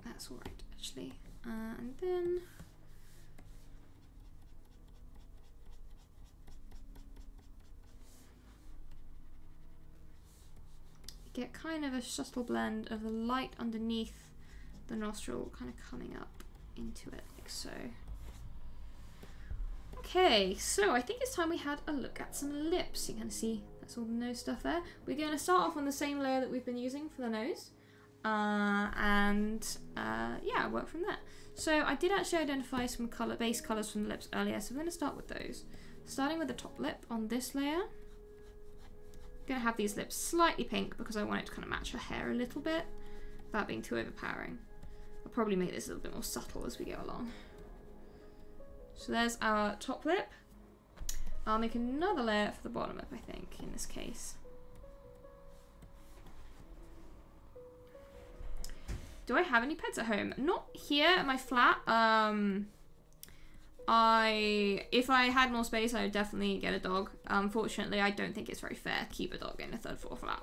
That's alright, actually. And then get kind of a subtle blend of the light underneath the nostril kind of coming up into it, like so. Okay, so I think it's time we had a look at some lips. You can see that's all the nose stuff there. We're going to start off on the same layer that we've been using for the nose. Yeah, work from there. So I did actually identify some base colours from the lips earlier, so we're going to start with those. Starting with the top lip on this layer. Gonna have these lips slightly pink because I want it to kind of match her hair a little bit without being too overpowering. I'll probably make this a little bit more subtle as we go along. So there's our top lip. I'll make another layer for the bottom lip, I think, in this case. Do I have any pets at home? Not here at my flat. If I had more space, I would definitely get a dog. Unfortunately, I don't think it's very fair to keep a dog in a third floor flat.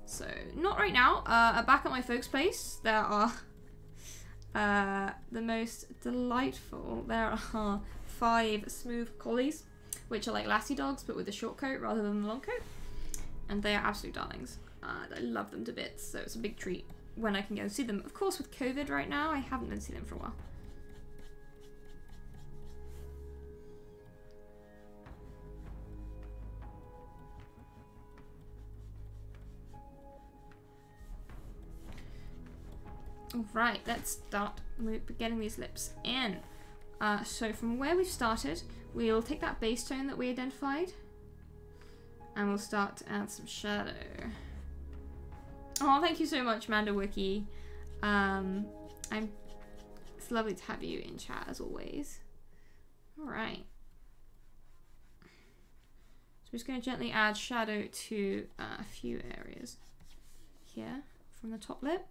So not right now. Back at my folks' place, there are the most delightful. There are 5 smooth collies, which are like lassie dogs, but with a short coat rather than the long coat. And they are absolute darlings. I love them to bits, so it's a big treat when I can go see them. Of course, with COVID right now, I haven't been seeing them for a while. Alright, let's start getting these lips in. So from where we've started, we'll take that base tone that we identified and we'll start to add some shadow. Oh, thank you so much, MandoWiki. It's lovely to have you in chat as always. Alright. So we're just going to gently add shadow to a few areas here from the top lip.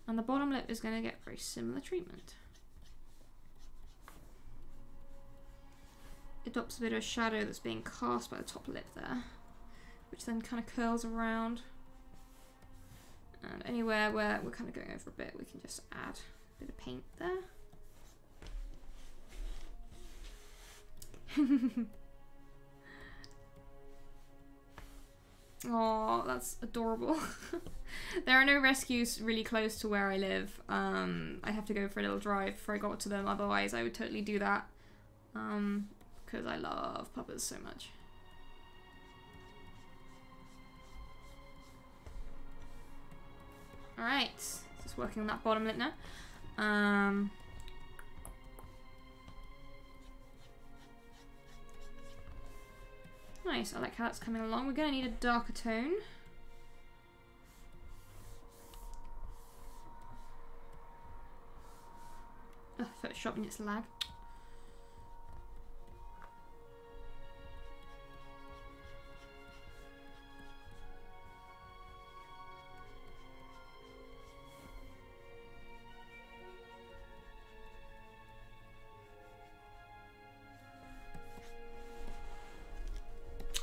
And the bottom lip is going to get very similar treatment. It adopts a bit of shadow that's being cast by the top lip there, which then kind of curls around. And anywhere where we're kind of going over a bit, we can just add a bit of paint there. Oh, that's adorable. There are no rescues really close to where I live. I have to go for a little drive before I got to them, otherwise I would totally do that. Because I love puppies so much. Alright, just working on that bottom lip now. Nice, I like how that's coming along. We're going to need a darker tone. Ugh, Photoshop and its lag.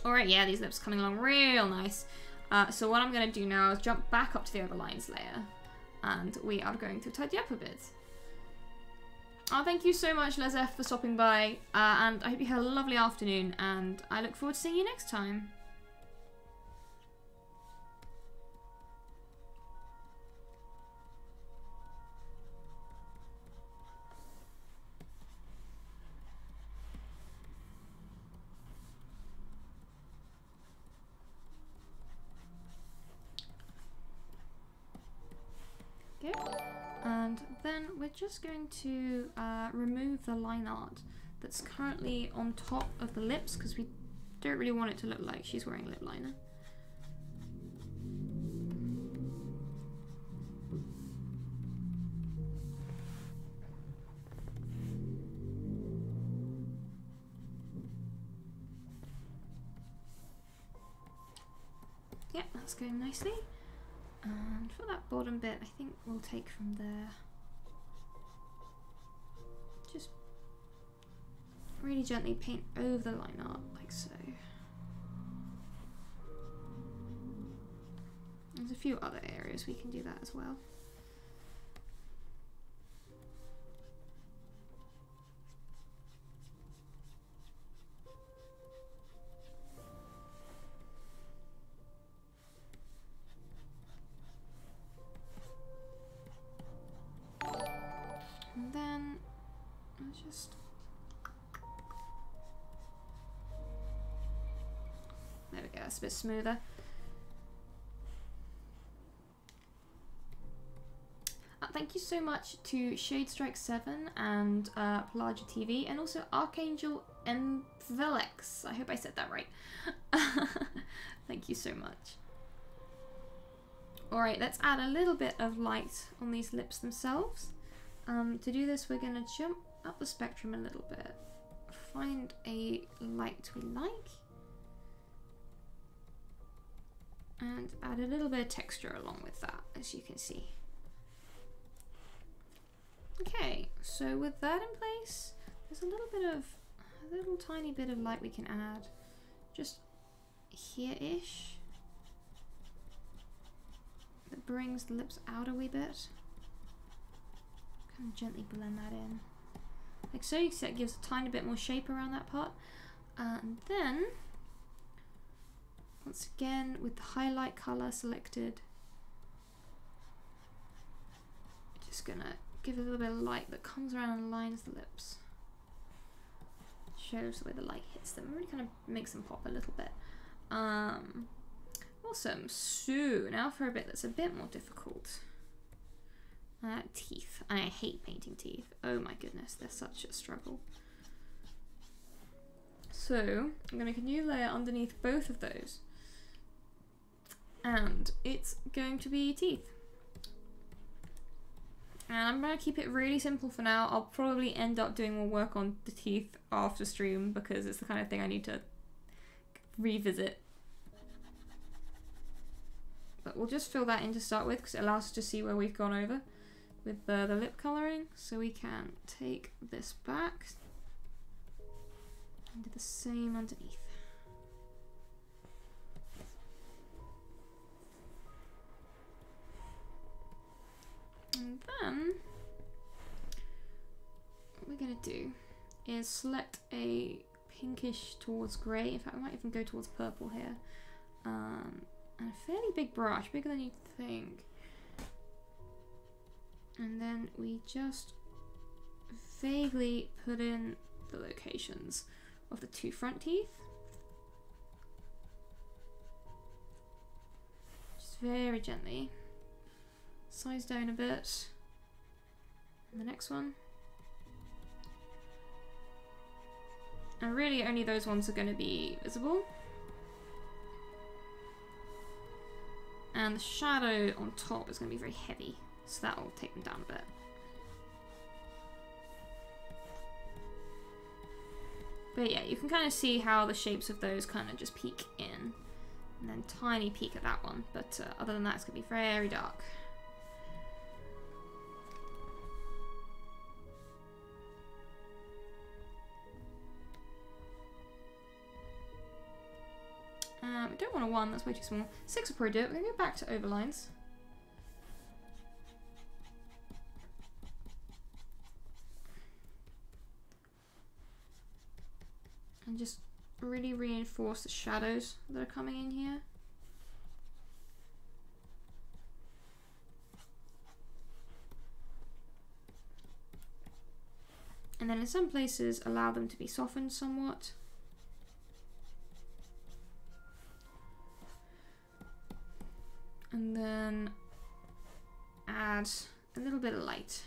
Alright, yeah, these lips are coming along real nice. So what I'm going to do now is jump back up to the overlines layer. And we are going to tidy up a bit. Oh, thank you so much, Lezef, for stopping by. And I hope you had a lovely afternoon. And I look forward to seeing you next time. Okay, and then we're just going to remove the line art that's currently on top of the lips because we don't really want it to look like she's wearing lip liner. Yeah, that's going nicely. And for that bottom bit, I think we'll take from there. Just really gently paint over the line art, like so. There's a few other areas we can do that as well. And then I'll just there we go, that's a bit smoother. Thank you so much to Shade Strike 7 and Pelagia TV, and also Archangel Envelex. I hope I said that right. Thank you so much. Alright, let's add a little bit of light on these lips themselves. To do this, we're going to jump up the spectrum a little bit. Find a light we like. And add a little bit of texture along with that, as you can see. Okay, so with that in place, there's a little tiny bit of light we can add. Just here-ish. That brings the lips out a wee bit. Kind of gently blend that in. Like so, you see that gives a tiny bit more shape around that part. And then, once again, with the highlight color selected, just gonna give a little bit of light that comes around and lines the lips. Shows the way the light hits them. Really kind of makes them pop a little bit. Awesome. So now for a bit that's a bit more difficult. Teeth. I hate painting teeth. Oh my goodness, they're such a struggle. So I'm going to make a new layer underneath both of those. And it's going to be teeth. And I'm going to keep it really simple for now. I'll probably end up doing more work on the teeth after stream because it's the kind of thing I need to revisit. But we'll just fill that in to start with because it allows us to see where we've gone over with the lip colouring. So we can take this back and do the same underneath. And then what we're going to do is select a pinkish towards grey. In fact, we might even go towards purple here. And a fairly big brush, bigger than you'd think. And then we just vaguely put in the locations of the two front teeth. Just very gently. Size down a bit. And the next one. And really only those ones are going to be visible. And the shadow on top is going to be very heavy, so that will take them down a bit. But yeah, you can kind of see how the shapes of those kind of just peek in. And then tiny peek at that one, but other than that it's going to be very dark. We don't want a 1, that's way too small. 6 will probably do it. We're going to go back to overlines. And just really reinforce the shadows that are coming in here. And then in some places allow them to be softened somewhat. And then add a little bit of light.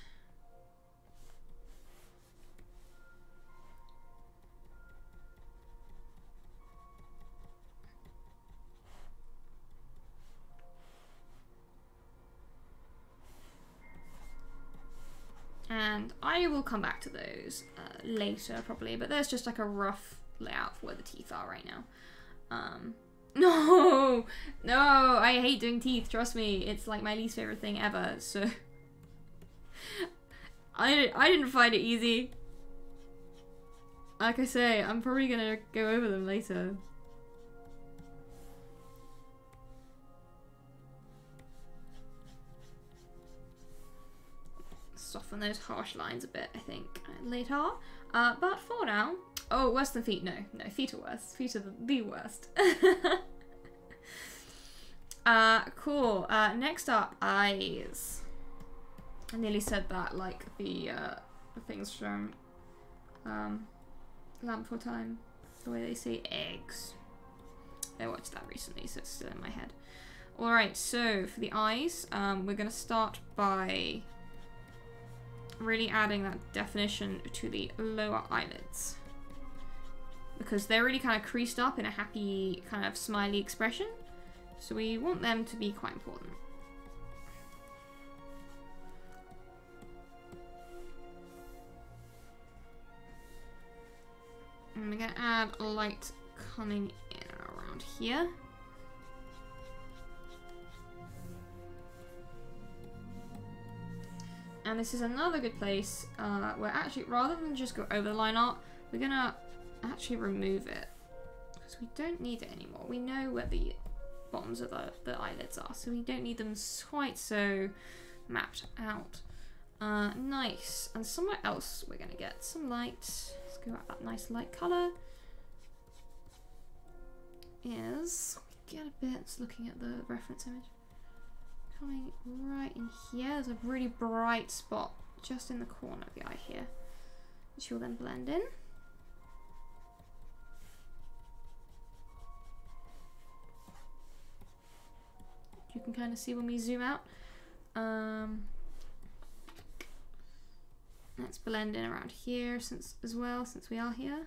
And I will come back to those later probably, but there's just like a rough layout for where the teeth are right now. No, I hate doing teeth, trust me. It's like my least favorite thing ever, so I didn't find it easy. Like I say, I'm probably gonna go over them later. Soften those harsh lines a bit, I think, later. But for now, oh, worse than feet? No, feet are worse. Feet are the worst. Cool. Next up, eyes. I nearly said that like the things from Lamp for Time, the way they say eggs. I watched that recently, so it's still in my head. Alright, so for the eyes, we're going to start by really adding that definition to the lower eyelids. because they're really kind of creased up in a happy kind of smiley expression. So we want them to be quite important. And we're going to add a light coming in around here. And this is another good place where actually, rather than just go over the line art, we're going to actually remove it. Because we don't need it anymore. We know where the bottoms of the eyelids are, so we don't need them quite so mapped out. Nice. And somewhere else we're going to get some light. Let's go at that nice light colour. Is, get a bit, just looking at the reference image. Coming right in here, there's a really bright spot just in the corner of the eye here, which will then blend in. You can kind of see when we zoom out. Let's blend in around here since we are here.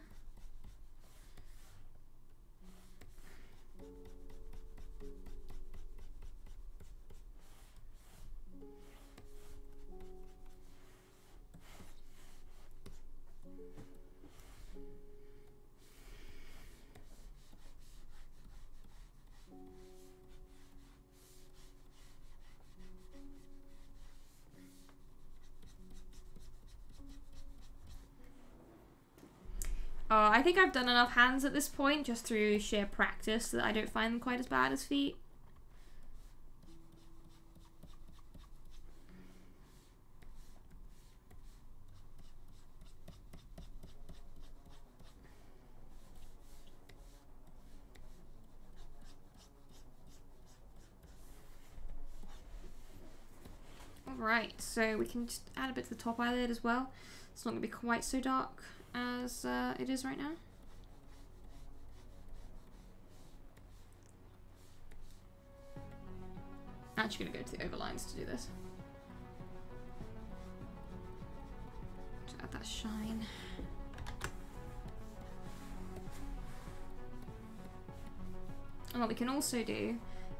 I think I've done enough hands at this point, just through sheer practice, that I don't find them quite as bad as feet. Alright, so we can just add a bit to the top eyelid as well. It's not going to be quite so dark as it is right now. I'm actually going to go to the overlines to do this. To add that shine. And what we can also do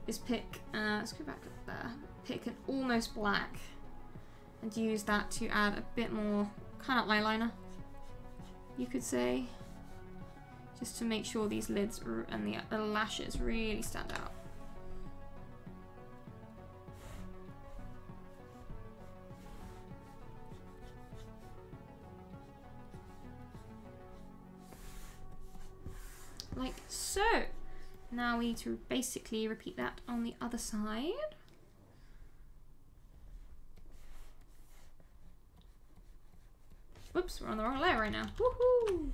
is pick, let's go back up there, pick an almost black and use that to add a bit more kind of eyeliner, you could say, just to make sure these lids and the lashes really stand out. Like so. Now we need to basically repeat that on the other side. Whoops, we're on the wrong layer right now. Woohoo!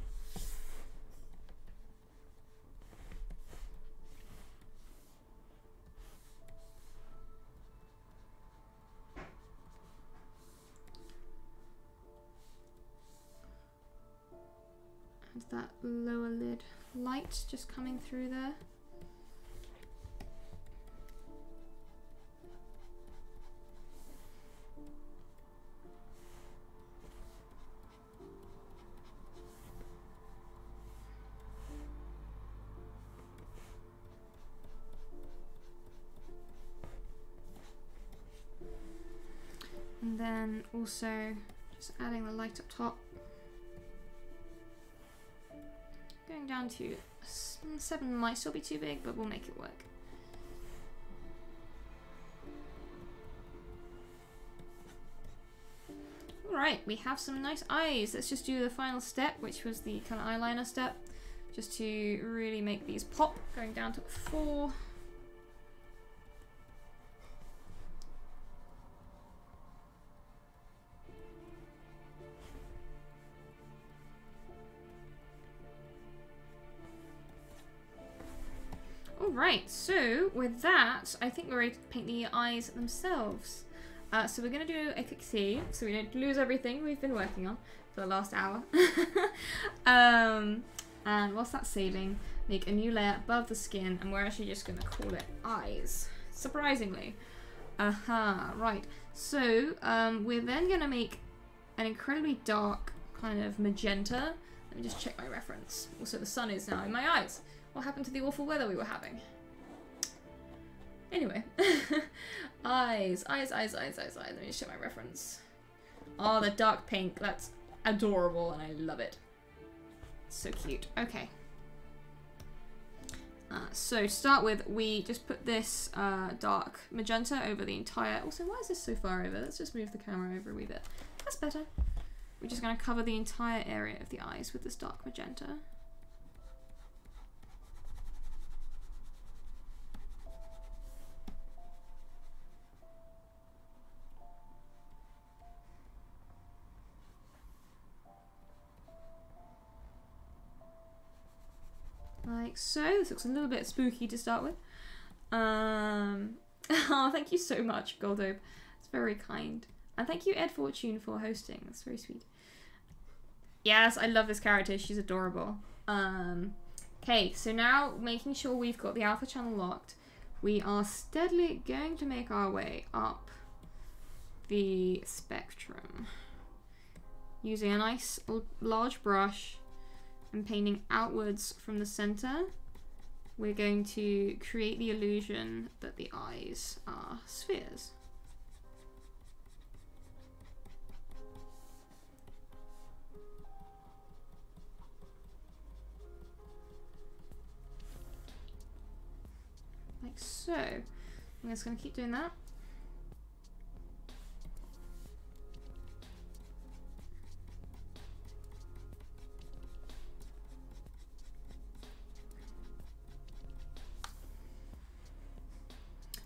And that lower lid light just coming through there. And then also just adding the light up top. Going down to 7 might still be too big, but we'll make it work. Alright, we have some nice eyes. Let's just do the final step, which was the kind of eyeliner step, just to really make these pop, going down to 4. Alright, so with that, I think we're ready to paint the eyes themselves. So we're going to do a quick save, so we don't lose everything we've been working on for the last hour. And whilst that's saving, make a new layer above the skin, and we're actually just going to call it eyes, surprisingly. Right. So we're then going to make an incredibly dark kind of magenta Let me just check my reference. Also, the sun is now in my eyes. What happened to the awful weather we were having? Anyway. Eyes. Let me just check my reference. Oh, the dark pink. That's adorable and I love it. So cute. Okay. So to start with, we just put this dark magenta over the entire... Also, why is this so far over? Let's just move the camera over a wee bit. That's better. We're just going to cover the entire area of the eyes with this dark magenta. Like so. This looks a little bit spooky to start with. Oh, thank you so much, Goldobe. It's very kind. And thank you, Ed Fortune, for hosting. That's very sweet. Yes, I love this character. She's adorable. Okay, so now making sure we've got the alpha channel locked, we are steadily going to make our way up the spectrum. Using a nice large brush and painting outwards from the center, we're going to create the illusion that the eyes are spheres. Like so. I'm just going to keep doing that.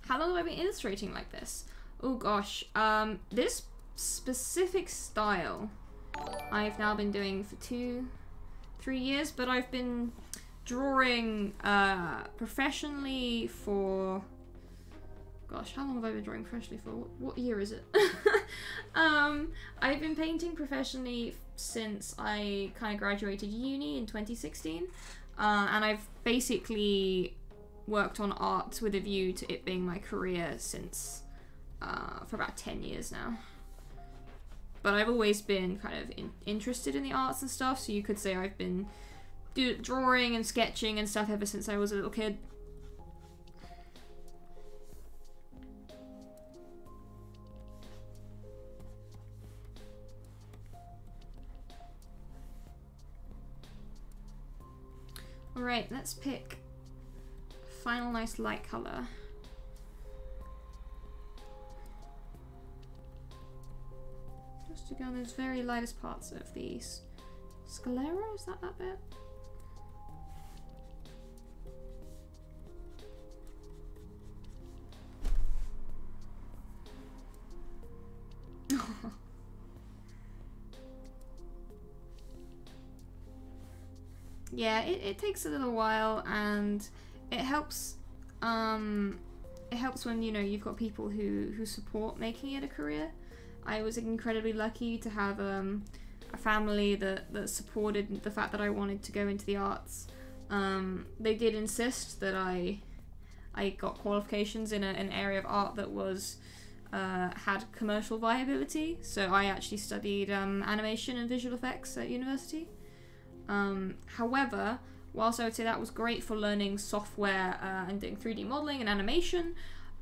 How long have I been illustrating like this? Oh gosh, this specific style I've now been doing for 2-3 years, but I've been drawing professionally for... Gosh, how long have I been drawing professionally for? What year is it? I've been painting professionally since I kind of graduated uni in 2016, and I've basically worked on art with a view to it being my career since for about 10 years now. But I've always been kind of interested in the arts and stuff, so you could say I've been drawing and sketching and stuff ever since I was a little kid. Alright, let's pick final nice light color. Just to go on those very lightest parts of the sclera, is that bit? Yeah, it takes a little while, and it helps when, you know, you've got people who support making it a career. I was incredibly lucky to have a family that supported the fact that I wanted to go into the arts. They did insist that I got qualifications in an area of art that was had commercial viability, so I actually studied animation and visual effects at university. However, whilst I would say that was great for learning software and doing 3D modeling and animation,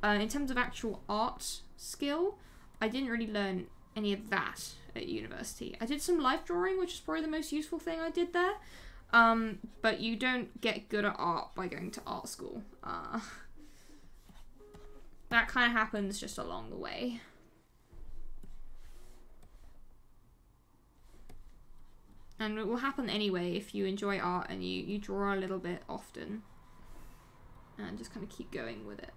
in terms of actual art skill, I didn't really learn any of that at university. I did some life drawing, which is probably the most useful thing I did there, but you don't get good at art by going to art school. That kind of happens just along the way. And it will happen anyway if you enjoy art and you draw a little bit often. And just kind of keep going with it.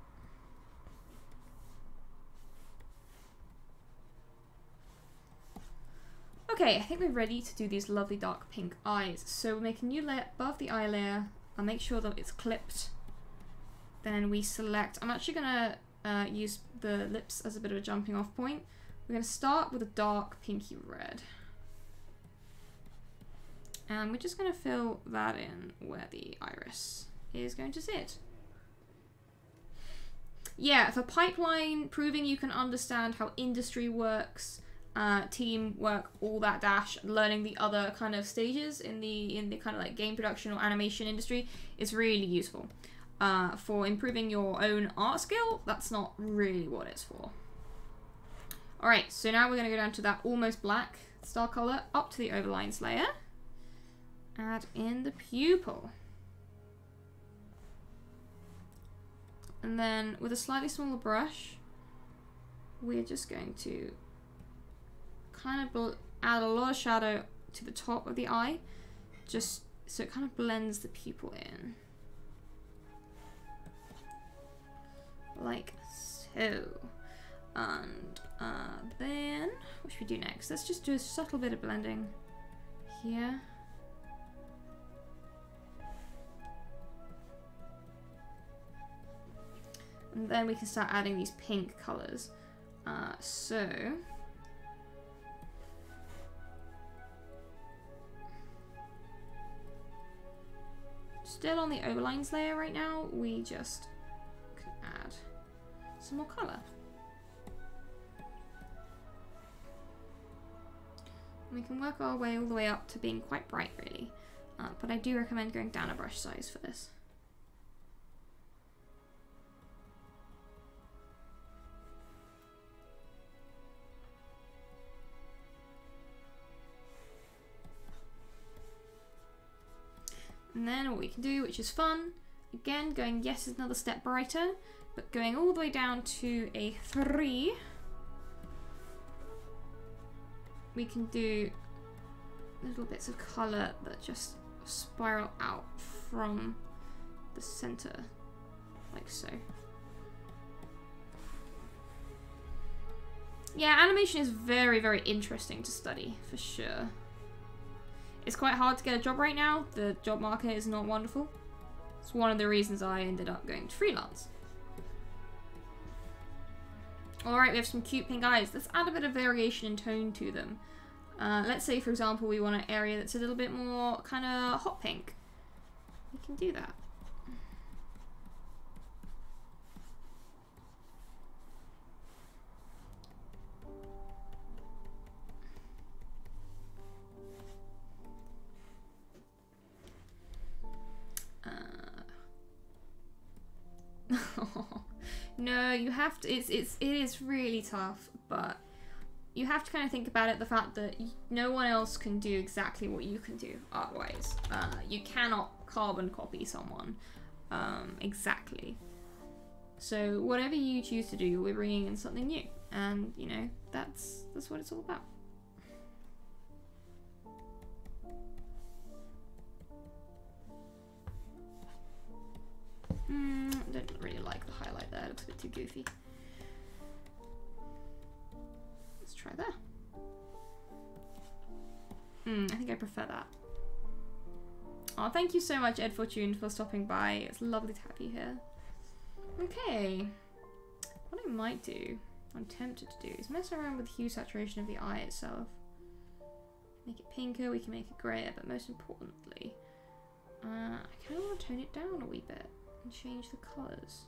Okay, I think we're ready to do these lovely dark pink eyes. So we'll make a new layer above the eye layer. I'll make sure that it's clipped. Then we select... I'm actually going to use the lips as a bit of a jumping off point. We're going to start with a dark pinky red. And we're just going to fill that in where the iris is going to sit. Yeah, for pipeline, proving you can understand how industry works, teamwork, all that dash, learning the other kind of stages in the kind of like game production or animation industry is really useful. For improving your own art skill, that's not really what it's for. Alright, so now we're going to go down to that almost black star color, up to the overlines layer. Add in the pupil. And then with a slightly smaller brush, we're just going to kind of add a lot of shadow to the top of the eye, just so it kind of blends the pupil in. Like so. And then, what should we do next? Let's just do a subtle bit of blending here. And then we can start adding these pink colours. So still on the overlines layer right now, we just can add some more colour. We can work our way all the way up to being quite bright, really. But I do recommend going down a brush size for this. And then what we can do, which is fun, again, going yes is another step brighter, but going all the way down to a 3, we can do little bits of colour that just spiral out from the centre, like so. Yeah, animation is very, very interesting to study, for sure. It's quite hard to get a job right now. The job market is not wonderful. It's one of the reasons I ended up going to freelance. Alright, we have some cute pink eyes. Let's add a bit of variation in tone to them. Let's say, for example, we want an area that's a little bit more kind of hot pink. We can do that. No, you have to, it is really tough, but you have to kind of think about it, the fact that no one else can do exactly what you can do art-wise. You cannot carbon copy someone exactly. So whatever you choose to do, you'll be bringing in something new, and you know, that's what it's all about. I don't really like the highlight there, it looks a bit too goofy. Let's try that. I think I prefer that. Oh, thank you so much, Ed Fortune, for stopping by. It's lovely to have you here. Okay. What I might do, I'm tempted to do, is mess around with hue saturation of the eye itself. Make it pinker, we can make it grayer, but most importantly, I kind of want to tone it down a wee bit and change the colours.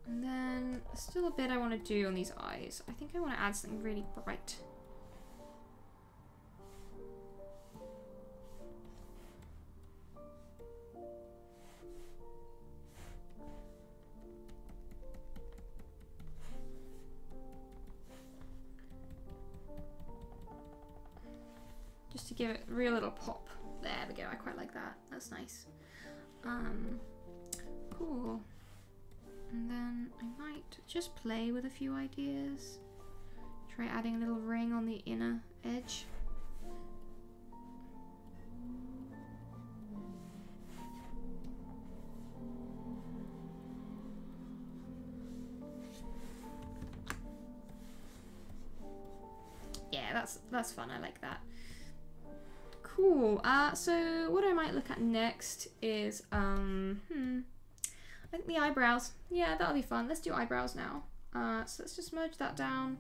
And then still a bit I want to do on these eyes. I think I want to add something really bright. Just to give it a real little pop. There we go, I quite like that. That's nice. Cool. And then I might just play with a few ideas. Try adding a little ring on the inner edge. Yeah, that's fun, I like that. Cool. So what I might look at next is I think the eyebrows. Yeah, that'll be fun. Let's do eyebrows now. So let's just merge that down.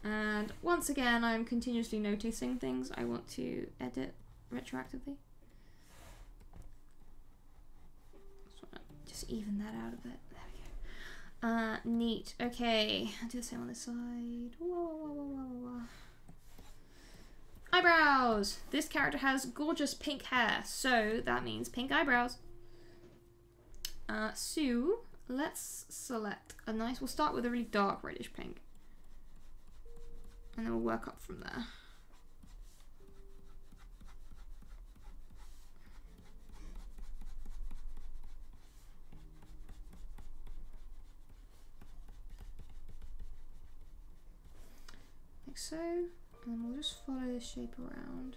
And once again, I'm continuously noticing things I want to edit retroactively. Just even that out a bit. There we go. Neat. Okay, I'll do the same on this side. Whoa. Eyebrows! This character has gorgeous pink hair, so that means pink eyebrows. So, let's select a nice... We'll start with a really dark reddish pink. And then we'll work up from there. Like so. And we'll just follow this shape around.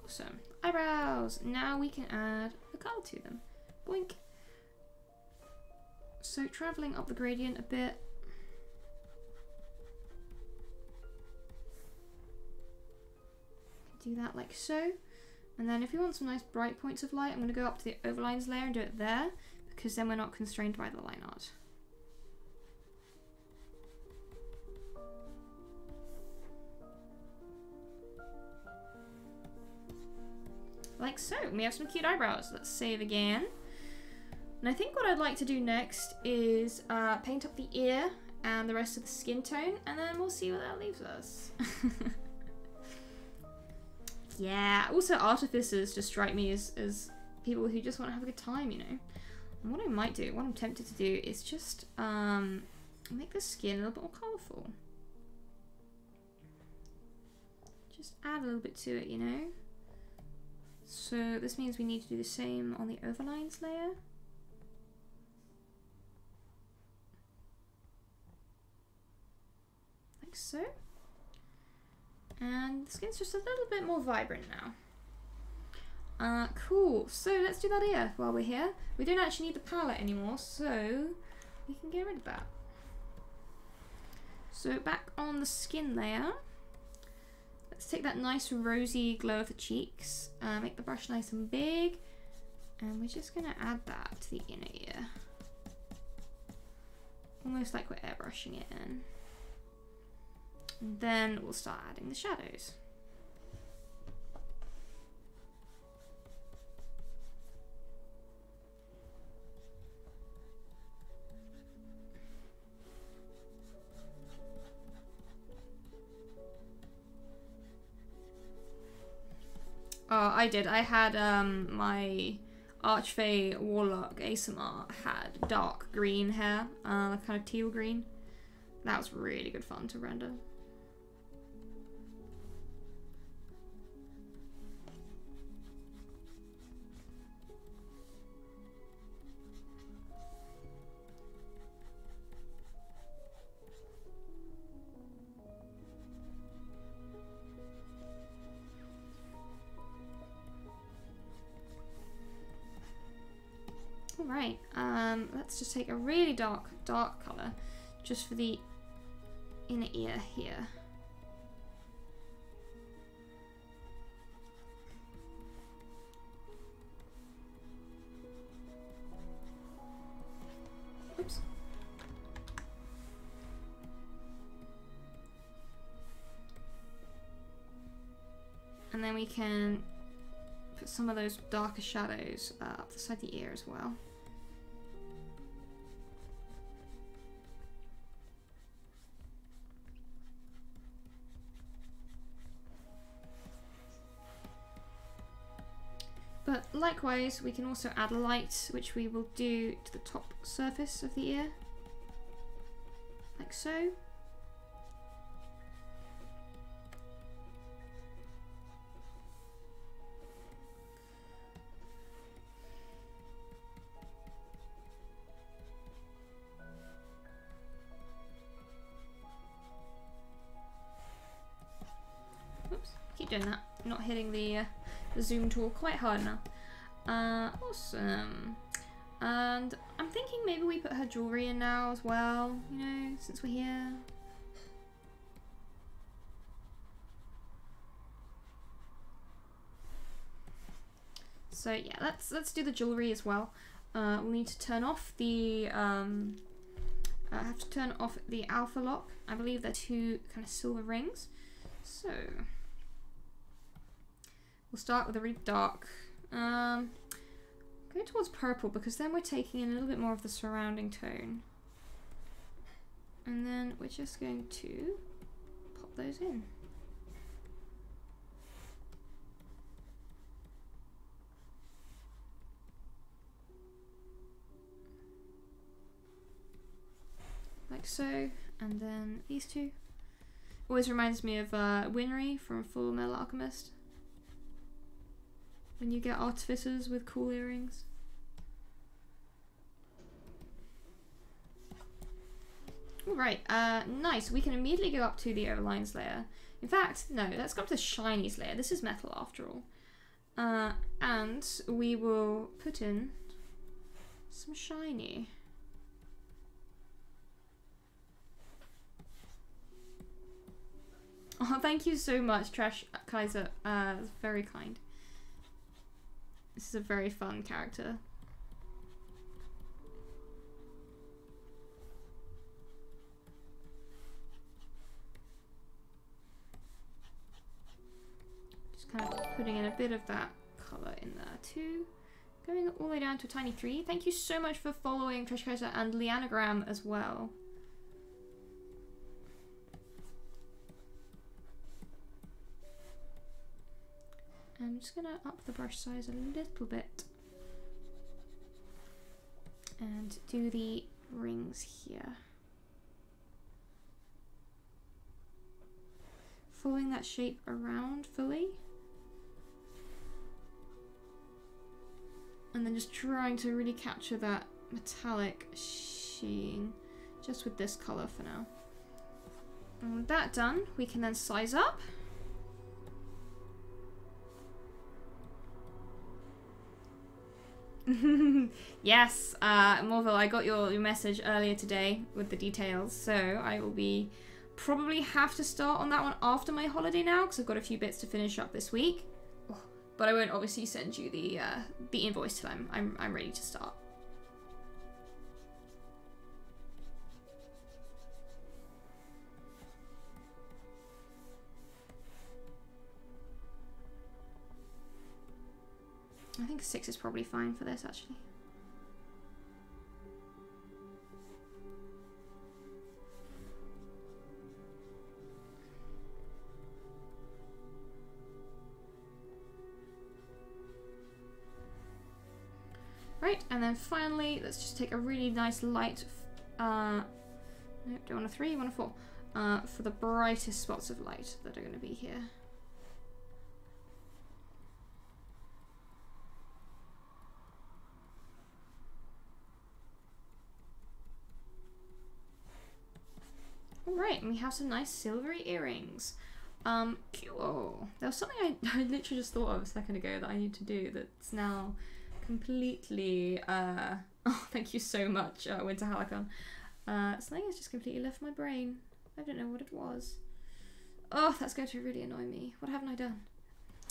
Awesome. Eyebrows! Now we can add a colour to them. Boink! So travelling up the gradient a bit. Do that like so. And then if you want some nice bright points of light, I'm going to go up to the overlines layer and do it there, because then we're not constrained by the line art. Like so, we have some cute eyebrows. Let's save again. And I think what I'd like to do next is paint up the ear and the rest of the skin tone, and then we'll see where that leaves us. Yeah, also artificers just strike me as people who just want to have a good time, you know. And what I might do, what I'm tempted to do, is just make the skin a little bit more colourful. Just add a little bit to it, you know. So this means we need to do the same on the overlines layer. Like so. And the skin's just a little bit more vibrant now. Cool. So let's do that ear while we're here. We don't actually need the palette anymore, so we can get rid of that. So back on the skin layer. Let's take that nice rosy glow of the cheeks, make the brush nice and big, and we're just going to add that to the inner ear. Almost like we're airbrushing it in. And then we'll start adding the shadows. Oh, I did. I had my Archfey Warlock ASMR had dark green hair, kind of teal green. That was really good fun to render. Alright, let's just take a really dark colour just for the inner ear here. Oops. And then we can put some of those darker shadows up the side of the ear as well. But likewise, we can also add light, which we will do to the top surface of the ear, like so. Oops, keep doing that. Not hitting the zoom tool quite hard enough. Awesome. And I'm thinking maybe we put her jewellery in now as well, you know, since we're here. So yeah, let's do the jewellery as well. We'll need to turn off the I have to turn off the alpha lock. I believe they're two kind of silver rings. So we'll start with a really dark. I'm go towards purple because then we're taking in a little bit more of the surrounding tone. And then we're just going to pop those in. Like so, and then these two. Always reminds me of Winry from Full Metal Alchemist. When you get artificers with cool earrings. Alright, nice. We can immediately go up to the overlines layer. In fact, no, let's go up to the shinies layer. This is metal after all. And we will put in some shiny. Oh, thank you so much, Trash Kaiser. That's very kind. This is a very fun character. Just kind of putting in a bit of that colour in there too. Going all the way down to a tiny 3. Thank you so much for following Trash Kaiser and Lianagram as well. I'm just gonna up the brush size a little bit and do the rings here. Following that shape around fully. And then just trying to really capture that metallic sheen just with this colour for now. And with that done, we can then size up. Yes, Morville, I got your message earlier today with the details, so I will be probably have to start on that one after my holiday now because I've got a few bits to finish up this week. Oh, but I won't obviously send you the invoice till I'm ready to start. I think 6 is probably fine for this, actually. Right, and then finally, let's just take a really nice light, no, don't want a 3, you want a 4, for the brightest spots of light that are going to be here. Alright, and we have some nice silvery earrings. Cool. There was something I literally just thought of a second ago that I need to do that's now completely, oh, thank you so much, Winter Halcyon. Something has just completely left my brain. I don't know what it was. Oh, that's going to really annoy me. What haven't I done?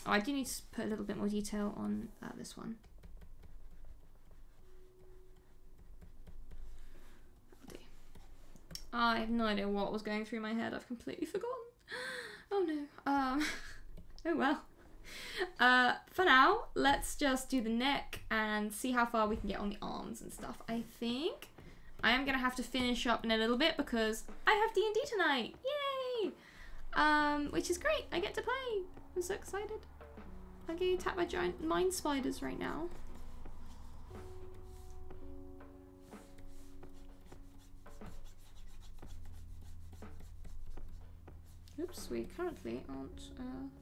Oh, I do need to put a little bit more detail on this one. I have no idea what was going through my head. I've completely forgotten. Oh no. Oh well. For now, let's just do the neck and see how far we can get on the arms and stuff. I think I am gonna have to finish up in a little bit because I have D&D tonight. Yay! Which is great. I get to play. I'm so excited. I'm getting attacked by giant mind spiders right now. Oops, we currently aren't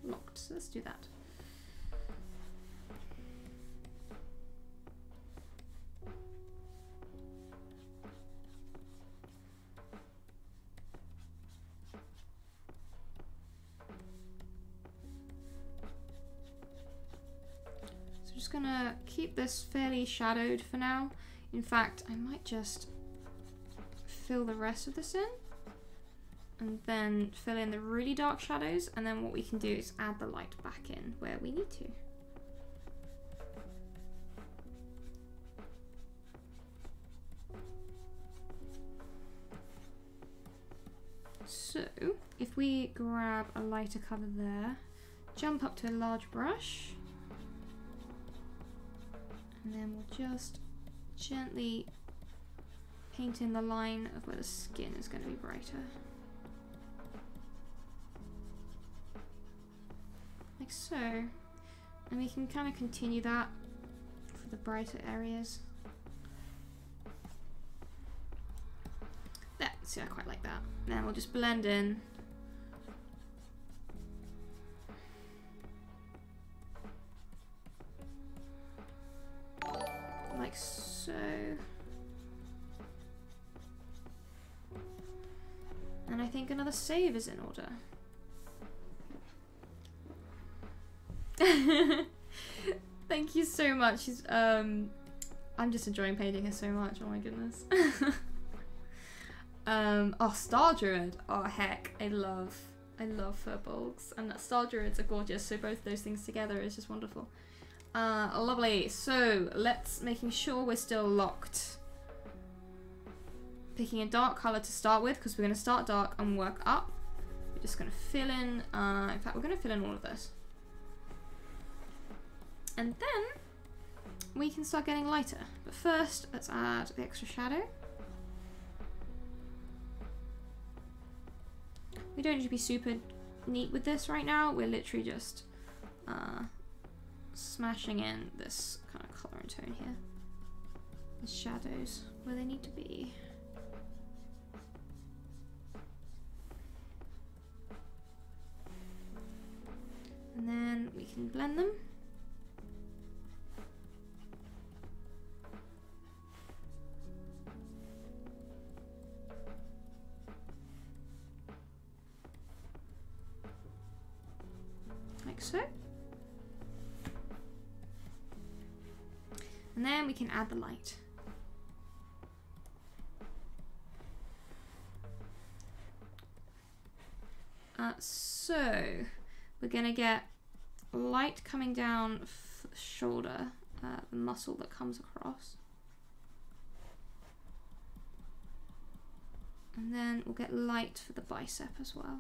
locked, so let's do that. So I'm just gonna keep this fairly shadowed for now. In fact, I might just fill the rest of this in. And then fill in the really dark shadows, and then what we can do is add the light back in where we need to. So, if we grab a lighter colour there, jump up to a large brush, And then we'll just gently paint in the line of where the skin is going to be brighter. Like so. And we can kind of continue that for the brighter areas. There, see, I quite like that. Then we'll just blend in. Like so. And I think another save is in order. Thank you so much. I'm just enjoying painting her so much. Oh my goodness. Oh, Star Druid. Oh heck, I love fur bulks, and Star Druids are gorgeous. So both those things together is just wonderful. Lovely. So let's making sure we're still locked. Picking a dark color to start with because we're going to start dark and work up. We're just going to fill in. In fact, we're going to fill in all of this. And then we can start getting lighter. But first, let's add the extra shadow. We don't need to be super neat with this right now. We're literally just smashing in this kind of color and tone here. The shadows where they need to be. And then we can blend them. Like so. And then we can add the light. So we're gonna get light coming down the shoulder, the muscle that comes across. And then we'll get light for the bicep as well.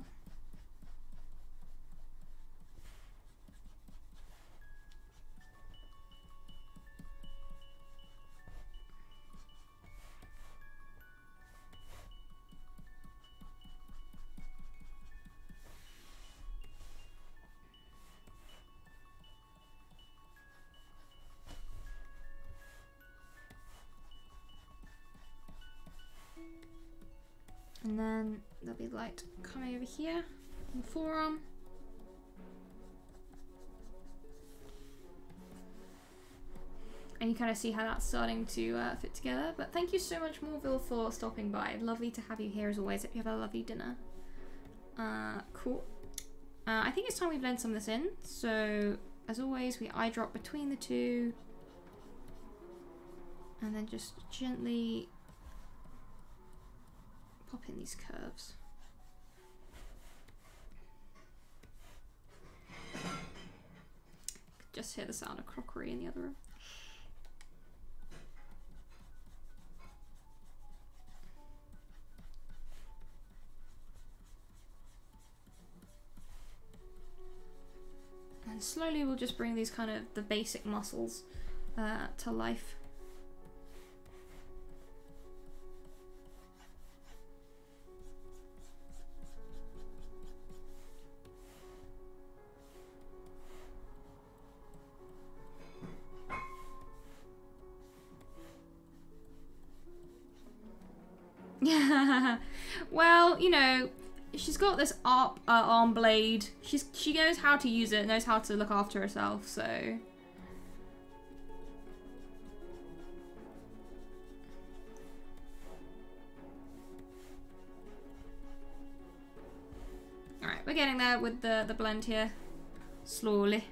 And then there'll be light coming over here in the forearm. And you kind of see how that's starting to fit together. But thank you so much, Morville, for stopping by. Lovely to have you here as always. Hope you have a lovely dinner. Cool. I think it's time we blend some of this in. So, as always, we eye drop between the two. And then just gently pop in these curves. Could just hear the sound of crockery in the other room. And slowly we'll just bring these kind of the basic muscles to life. Yeah, well, you know, she's got this arm blade. She knows how to use it, knows how to look after herself, so. Alright, we're getting there with the blend here. Slowly.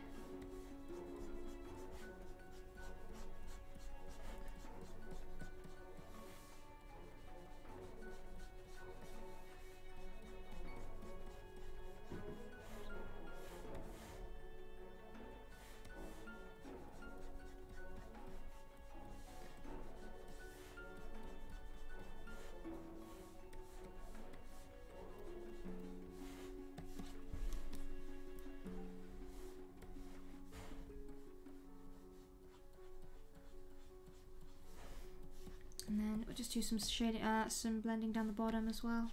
And then we'll just do some shading, some blending down the bottom as well.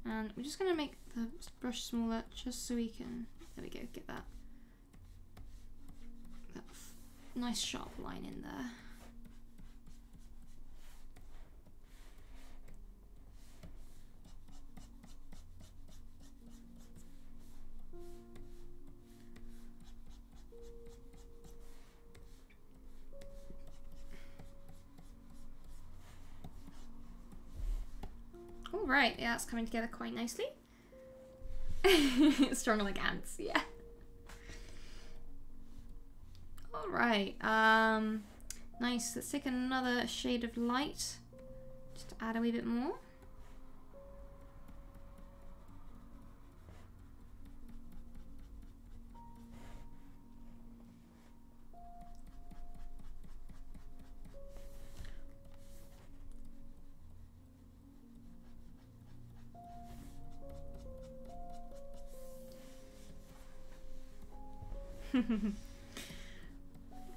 And we're just going to make the brush smaller just so we can, there we go, get that nice sharp line in there. All right, yeah, it's coming together quite nicely. Strong like ants, yeah. All right, nice. Let's take another shade of light, just to add a wee bit more.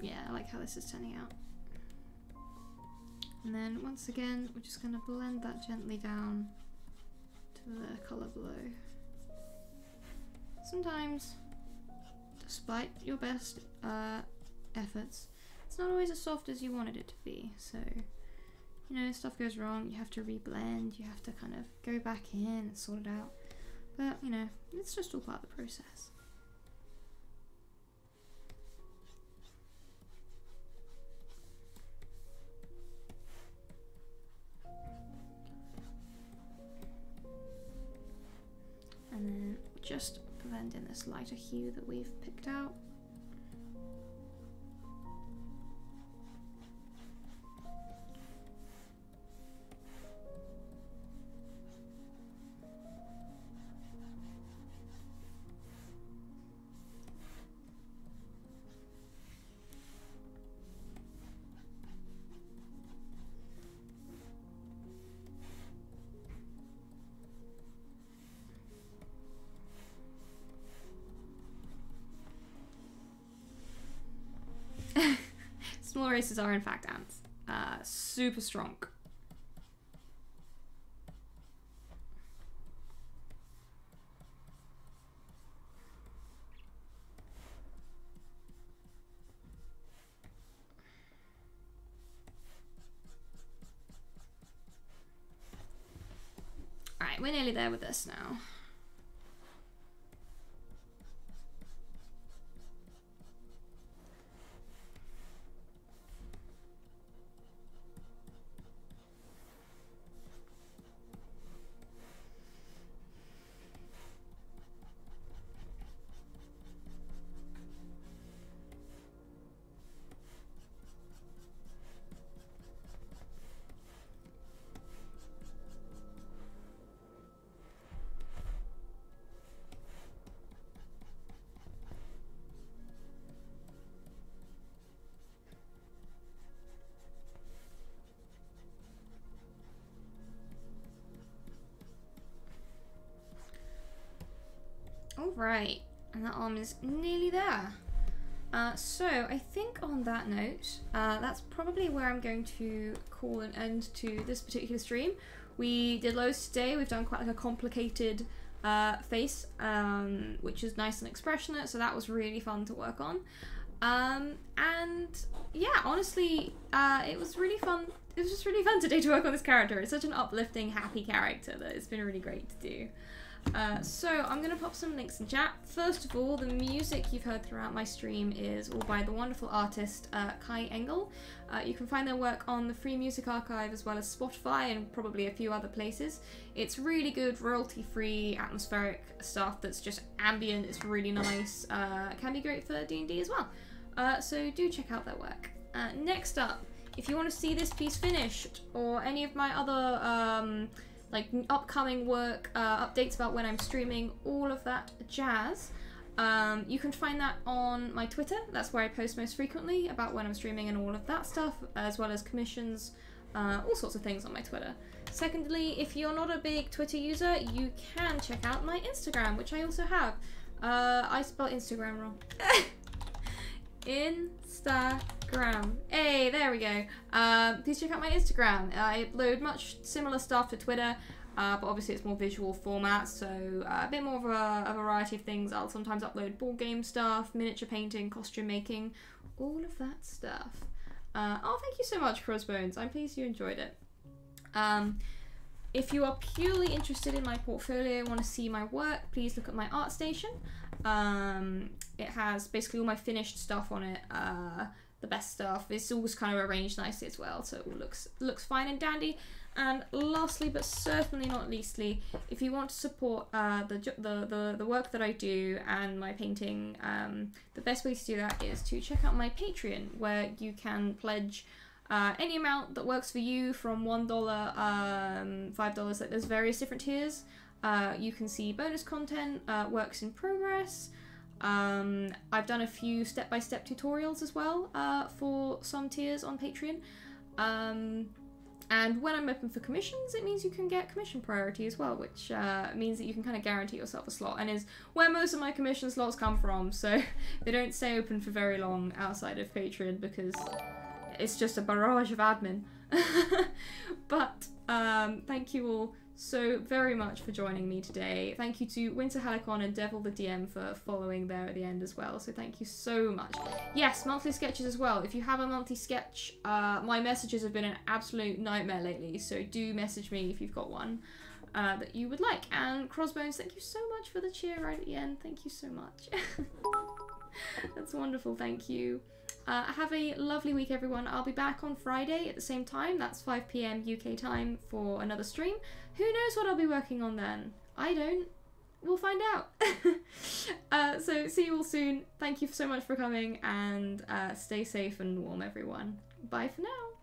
Yeah, I like how this is turning out. And then once again, we're just going to blend that gently down to the colour below. Sometimes, despite your best efforts, it's not always as soft as you wanted it to be. So, you know, stuff goes wrong, you have to reblend, you have to kind of go back in and sort it out. But, you know, it's just all part of the process. And then just blend in this lighter hue that we've picked out. Small erasers are in fact ants. Super strong. Alright, we're nearly there with this now. Alright, and that arm is nearly there. So I think on that note, that's probably where I'm going to call an end to this particular stream. We did loads today. We've done quite like a complicated face, which is nice and expressionate, so that was really fun to work on. And yeah, honestly, it was really fun. It was just really fun today to work on this character. It's such an uplifting, happy character that it's been really great to do. So I'm going to pop some links in chat. First of all, the music you've heard throughout my stream is all by the wonderful artist Kai Engel. You can find their work on the Free Music Archive as well as Spotify and probably a few other places. It's really good, royalty-free, atmospheric stuff that's just ambient. It's really nice. Can be great for D&D as well. So do check out their work. Next up, if you want to see this piece finished or any of my other like upcoming work, updates about when I'm streaming, all of that jazz, you can find that on my Twitter. That's where I post most frequently about when I'm streaming and all of that stuff, as well as commissions, all sorts of things on my Twitter. Secondly, if you're not a big Twitter user, you can check out my Instagram, which I also have. I spell Instagram wrong. Instagram. Hey, there we go. Please check out my Instagram. I upload much similar stuff to Twitter, but obviously it's more visual format, so a bit more of a variety of things. I'll sometimes upload board game stuff, miniature painting, costume making, all of that stuff. Oh, thank you so much, Crossbones. I'm pleased you enjoyed it. If you are purely interested in my portfolio, want to see my work, please look at my ArtStation. It has basically all my finished stuff on it, the best stuff. It's always kind of arranged nicely as well, so it all looks fine and dandy. And lastly, but certainly not leastly, if you want to support the work that I do and my painting, the best way to do that is to check out my Patreon, where you can pledge any amount that works for you, from $1, $5. Like, there's various different tiers. You can see bonus content, works in progress. I've done a few step-by-step tutorials as well for some tiers on Patreon. And when I'm open for commissions, it means you can get commission priority as well, which means that you can kind of guarantee yourself a slot, and is where most of my commission slots come from, so they don't stay open for very long outside of Patreon because it's just a barrage of admin. But thank you all so very much for joining me today. Thank you to Winter Helicon and Devil the DM for following there at the end as well, so thank you so much. Yes, monthly sketches as well. If you have a monthly sketch, my messages have been an absolute nightmare lately, so do message me if you've got one that you would like. And Crossbones, thank you so much for the cheer right at the end. Thank you so much. That's wonderful, thank you. Have a lovely week, everyone. I'll be back on Friday at the same time. That's 5 PM UK time for another stream. Who knows what I'll be working on then? I don't. We'll find out. So see you all soon. Thank you so much for coming, and stay safe and warm, everyone. Bye for now.